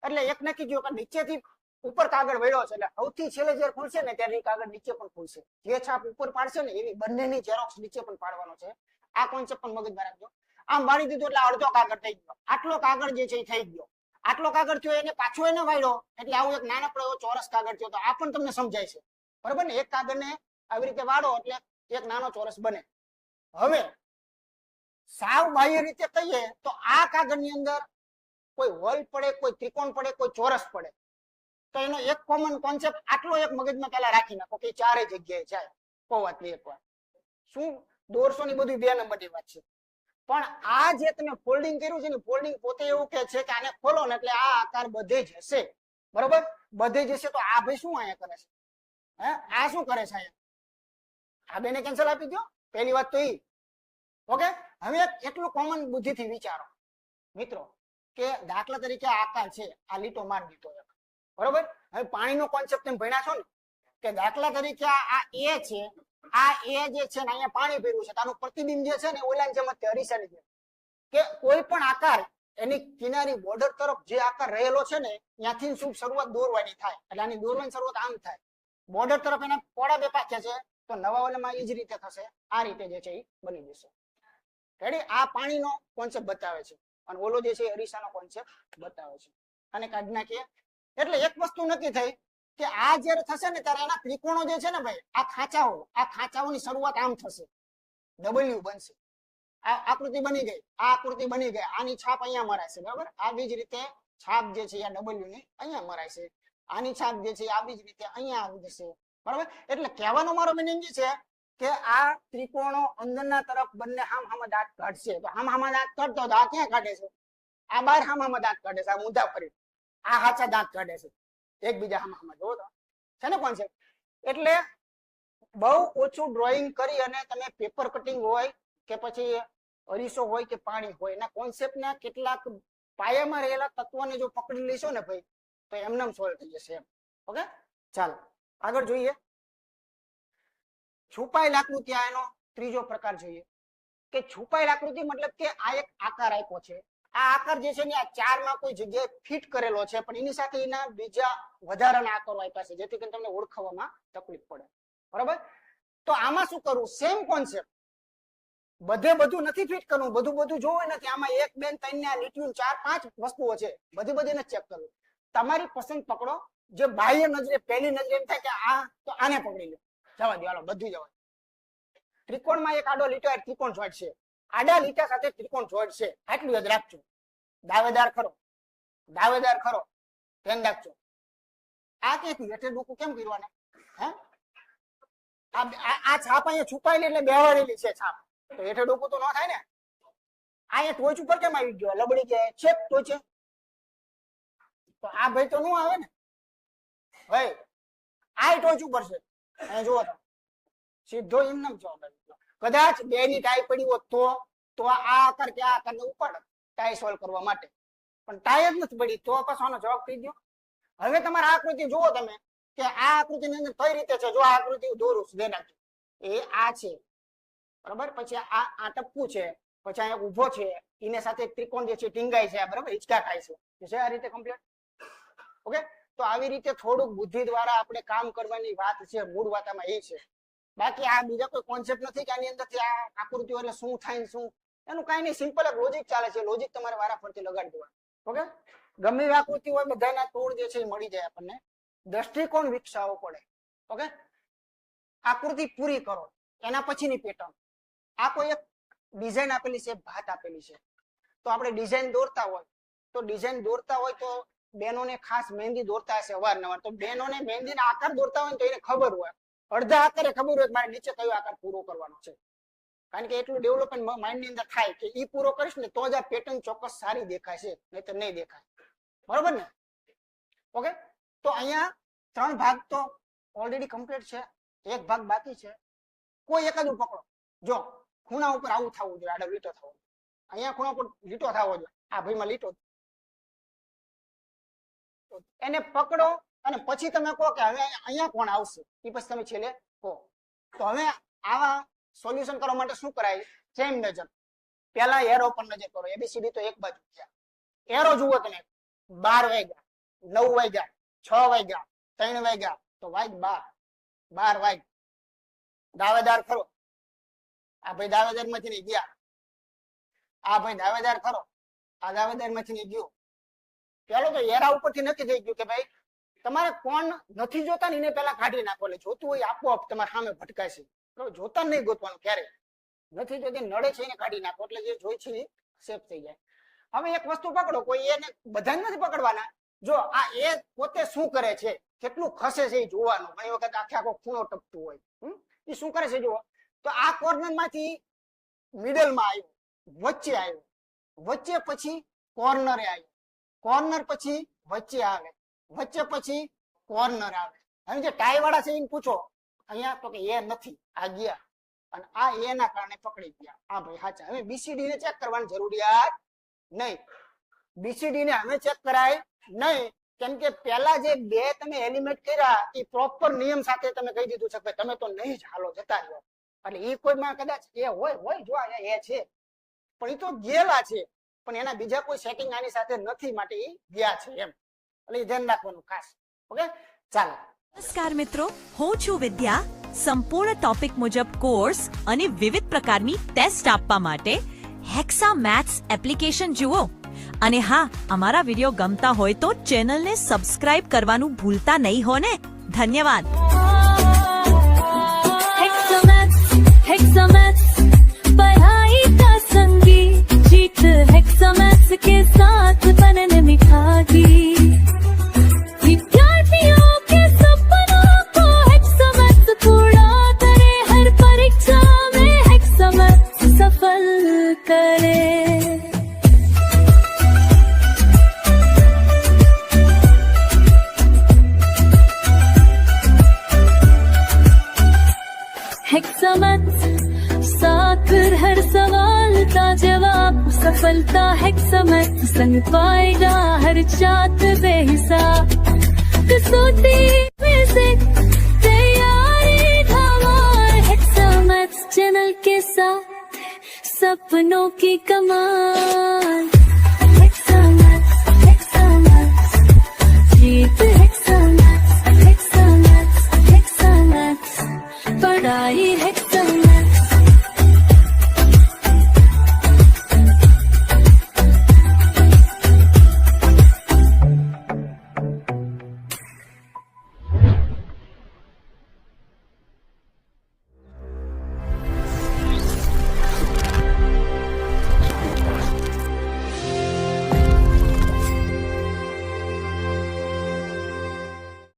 એટલે એક નક્કી જો કે નીચેથી ઉપર કાગળ વળ્યો છે એટલે સૌથી છેલ્લે જ્યારે ખુલશે ને ત્યારે કાગળ નીચે પણ ખુલશે. જે છાપ ઉપર પાડશે ને એવી બંનેની ઝેરોક્સ નીચે પણ પાડવાનો છે. આ કોન્સેપ્ટ પણ મગજમાં રાખજો. આમ વાળી દીધું એટલે અડધો કાગળ થઈ ગયો, આટલો કાગળ જે છે એ થઈ ગયો. આટલો કાગળ થયો એને પાછો એને વાળ્યો એટલે આવું એક નાનકડો એવો ચોરસ કાગળ થયો. તો આ પણ તમને સમજાય છે, બરોબર ને. એક કાગળને આવી રીતે વાળો એટલે એક નાનો ચોરસ બને. હવે સાવ બાહ્ય રીતે કહીએ તો આ કાગળની અંદર કોઈ હોલ પડે, કોઈ ત્રિકોણ પડે, કોઈ ચોરસ પડે, તો એનો એક કોમન કોન્સેપ્ટ આટલો એક મગજમાં પહેલા રાખી નાખો કે ચારે જગ્યાએ જાય. વાત એક વાર શું દોરસો ની બધું 2 નંબરની વાત છે. પણ આ જે તમે ફોલ્ડિંગ કર્યું છે ને, ફોલ્ડિંગ પોતે એવું કે છે કે આને ખોલો ને એટલે આ આકાર બધે જ હશે, બરોબર. બધે જ હશે તો આ ભાઈ શું અહીંયા કરે છે? આ શું કરે છે અહીંયા? આ બેને કેન્સલ આપી દો, પહેલી વાત તો એ. ઓકે, હવે એટલું કોમન બુદ્ધિથી વિચારો મિત્રો કે દાખલા તરીકે આકાર છે, આ લીટો માર દીધો, બરોબર. હવે પાણીનો કોન્સેપ્ટ તમે ભણ્યા છો ને કે દાખલા તરીકે આ એ છે, આ એ જે છે ને અહીંયા પાણી ભર્યું છે, આનું પ્રતિબિંબ જે છે ને ઓલાની જેમ અરીસાની જેમ કે કોઈ પણ આકાર એની કિનારી બોર્ડર તરફ જે આકાર રહેલો છે ને ત્યાંથી શું શરૂઆત દોરવાની થાય. એટલે આની દોરવાની શરૂઆત આમ થાય, બોર્ડર તરફ એના પોળા બે પાક્યા છે તો નવા ઓલામાં એ જ રીતે થશે. આ રીતે જે છે એ બની જશે. રેડી? આ પાણીનો કોન્સેપ્ટ બતાવે છે અને ઓલો જે છે અરીસાનો કોન્સેપ્ટ બતાવે છે. અને કાઢી નાખીએ એટલે એક વસ્તુ નક્કી થઈ કે આ જ્યારે થશે ને ત્યારે એના ત્રિકોણો જે છે ને ભાઈ, આ ખાંચાઓની શરૂઆત આમ થશે, ડબલ્યુ બનશે. આ આકૃતિ બની ગઈ, આ આકૃતિ બની ગઈ. આની છાપ અહીંયા મરાશે, બરાબર. આવી જ રીતે છાપ જે છે આ ડબલ્યુ ની અહીંયા મરાશે. આની છાપ જે છે આવી જ રીતે અહીંયા આવી જશે, બરાબર. એટલે કહેવાનો મારો મીનિંગ છે કે આ ત્રિકોણો અંદરના તરફ બંને હામ દાંત કાઢશે. તો હામ દાંત કાઢતો તો આ ક્યાં કાઢે છે? આ બાર હામ દાંત કાઢે છે, આ મુદ્દા ફરી આ હાચા દાંત કાઢે છે એકબીજા હામ. જોવો તો છે ને કોન્સેપ્ટ. એટલે બહુ ઓછું ડ્રોઈંગ કરી અને તમે પેપર કટિંગ હોય કે પછી અરીસો હોય કે પાણી હોય એના કોન્સેપ્ટના કેટલાક પાયામાં રહેલા તત્વોને જો પકડી લેશો ને ભાઈ તો એમને સોલ્વ થઈ જશે એમ. ઓકે, ચાલો આગળ જોઈએ. છુપાયેલ આકૃતિ આ એનો ત્રીજો પ્રકાર જોઈએ કે છુપાયેલ આકૃતિ મતલબ કે આ એક આકાર આપ્યો છે, આ આકાર જે છે ને આ ચારમાં કોઈ જગ્યાએ ફિટ કરેલો છે, પણ એની સાથે એના બીજા વધારાના આકારો આપ્યા છે જેથી કરીને તમને ઓળખવામાં તકલીફ પડે, બરાબર? તો આમાં શું કરવું? સેમ કોન્સેપ્ટ, બધે બધું નથી ફિટ કરવું, બધું જોવું નથી. આમાં 1 2 3 ને આ લીટીઓ 4 5 વસ્તુઓ છે, બધીને ચેક કરવું. તમારી પસંદ પકડો. જે બાહ્ય નજરે પહેલી નજરે એમ થાય કે આ, તો આને પકડી લો, જવા દો, હાલો બધું જવા. ત્રિકોણમાં એક આડો લીટો ત્રિકોણ જોઈન્ટ છે, આડા લીટા સાથે ત્રિકોણ જોઈન્ટ છે, આટલું યાદ રાખજો. દાવેદાર ખરો, દાવેદાર ખરો, ધ્યાન રાખજો. આ કે હેઠે ડોકું કેમ કરવાના? હે, આ છાપ અહીંયા છુપાયેલી એટલે બેવાડેલી છે છાપ, તો હેઠે ડોકું તો ન થાય ને. અહીંયા ટોચ ઉપર કેમ આવી ગયો? લબડી કે છેક ટોચે, તો આ ભાઈ તો નું આવે ને ભાઈ. આ ટોચ ઉપર છે, અહીંયા જુઓ તો સીધો એમ નામ જવાબ. કદાચ 2 ની ટાઈ પડી હોત તો આ આકાર કે આ આકારને ઉપાડ ટાઈ સોલ્વ કરવા માટે, પણ ટાઈ જ નથી પડી તો પાછો આનો જવાબ કહી દો. હવે તમારે આકૃતિ જુઓ તમે કે આ આકૃતિની અંદર કઈ રીતે છે. જો આ આકૃતિ દોરું છું, ધ્યાન રાખજો. એ આ છે, બરાબર? પછી આ ટપકું છે, પછી અહીંયા ઉભો છે, એને સાથે ત્રિકોણ જે છે ટીંગાય છે, બરાબર? હિચકા થાય છે આ રીતે કમ્પ્લીટ. ઓકે, તો આવી રીતે થોડુંક બુદ્ધિ દ્વારા આપણે કામ કરવાની વાત છે, મૂળ વાત આમાં એ છે. બાકી આ બીજા કોઈ કોન્સેપ્ટ નથી કે આની અંદરથી આ આકૃતિઓ એટલે શું થાય શું, એનું કઈ નહીં. સિમ્પલ એક લોજિક ચાલે છે, લોજિક તમારે વારાફરતી લગાડી દેવાનું. ઓકે, ગમે એવી આકૃતિ હોય બધાના તોડ જે છે એ મળી જાય આપણને. દ્રષ્ટિકોણ વિકસાવવો પડે. ઓકે, આકૃતિ પૂરી કરો, એના પછીની પેટર્ન. આ કોઈ એક ડિઝાઇન આપેલી છે, ભાત આપેલી છે, તો આપણે ડિઝાઇન દોરતા હોય તો બહેનોને ખાસ મહેંદી દોરતા હશે અવારનવાર, તો બહેનોને મહેંદીના આકાર દોરતા હોય તો એને ખબર હોય, અડધા આકારે ખબર હોય કે મારે નીચે કયો આકાર પૂરો કરવાનો છે. કારણ કે એટલું ડેવલપમેન્ટ માઇન્ડ ની અંદર થાય કે ઈ પૂરો કરીશ ને તો જ આ પેટર્ન ચોક્કસ સારી દેખાય છે, નહીં તો નહીં દેખાય, બરોબર ને? ઓકે, તો અહીંયા 3 ભાગ તો ઓલરેડી કમ્પ્લીટ છે, એક ભાગ બાકી છે. કોઈ એક જ પકડો. જો ખૂણા ઉપર આવું થવું જોઈએ, આડો લીટો થવો, અહીંયા ખૂણા ઉપર લીટો થવો જોઈએ, આ ભાઈમાં લીટો, એને પકડો અને પછી તમે કહો કે હવે અહીંયા કોણ આવશે, એ પછી તમે છેલ્લે કહો. તો હવે આવા સોલ્યુશન કરવા માટે શું કરાય? સેમ નજર, પહેલા એરો પર નજર કરો. એબીસીડી તો એક બાજુ છે, એરો જુઓ તમે. 12 વાગ્યા, 9 વાગ્યા, 6 વાગ્યા, 3 વાગ્યા, તો વાગ 12 વાગ. દાવેદાર ખરો, આ ભાઈ દાવેદાર માંથી નહીં ગયા, આ ભાઈ દાવેદાર ખરો, આ દાવેદાર માંથી નહીં ગયો. પેલો તો એરા ઉપરથી નક્કી થઈ ગયું કે ભાઈ તમારે કોણ નથી જોતા ને એને પેલા કાઢી નાખો, એટલે જોતું હોય આપોઆપ તમારા સામે ભટકાય છે. જોતા નહીં ગોતવાનું, ક્યારે નથી જોતી નડે છે એને કાઢી નાખો, એટલે જે જોઈ છે એ સેફ થઈ જાય. હવે એક વસ્તુ પકડો, કોઈ એને બધાને નથી પકડવાના. જો આ એ પોતે શું કરે છે, કેટલું ખસે છે એ જોવાનું. ઘણી વખત આખે આખો ખૂણો ટપતું હોય, એ શું કરે છે જુઓ. તો આ કોર્નર માંથી મિડલમાં આવ્યો, વચ્ચે આવ્યો, વચ્ચે પછી કોર્નરે આવ્યો, કોર્નર પછી વચ્ચે આવે, વચ્ચે પછી કોર્નર આવે. હવે જે ટાઈ વાળા છે એને પૂછો અહીંયા, તો કે એ નથી, આ ગયા, અને આ એ ના કારણે પકડી ગયા. આ ભાઈ સાચા. હવે બીસીડી ને ચેક કરવાની જરૂરિયાત નહીં, બીસીડી ને હવે ચેક કરાય નહીં, કેમ કે પેલા જે 2 તમે એલિમેન્ટ કર્યા એ પ્રોપર નિયમ સાથે તમે કહી દીધું છે કે તમે તો નહીં જ હાલો, જતા રહ્યો. એટલે એ કોઈમાં કદાચ એ હોય જો એ છે, પણ એ તો ગયેલા છે, પણ એના બીજા કોઈ સેટિંગ આની સાથે નથી, માટે એ ગયા છે એમ. એટલે ધ્યાન રાખવાનું ખાસ. ઓકે, ચાલો. નમસ્કાર મિત્રો, હું છું વિદ્યા. સંપૂર્ણ ટોપિક મુજબ કોર્સ અને વિવિધ પ્રકારની ટેસ્ટ આપવા માટે હેક્સા મેથ્સ એપ્લિકેશન જુઓ. અને હા, અમારા વિડિયો ગમતા હોય તો ચેનલને સબસ્ક્રાઇબ કરવાનું ભૂલતા નહીં હો ને. ધન્યવાદ. હેક્સા મેથ્સ पढ़ाई का संगी, जीत हेक्सा मैथ्स के साथ बनने मिठाई. विद्यार्थियों के सपनों को हेक्सा मैथ्स पूरा करे, हर परीक्षा में हेक्सा मैथ्स सफल करे. हेक्सा मैथ्स साथ हर सवाल का जवाब, सफलता हेक्सा मैथ्स संग पाएगा हर चात बेहिसाब. कसौटी में से तैयारी धमाल, हेक्सा सपनों की कमाल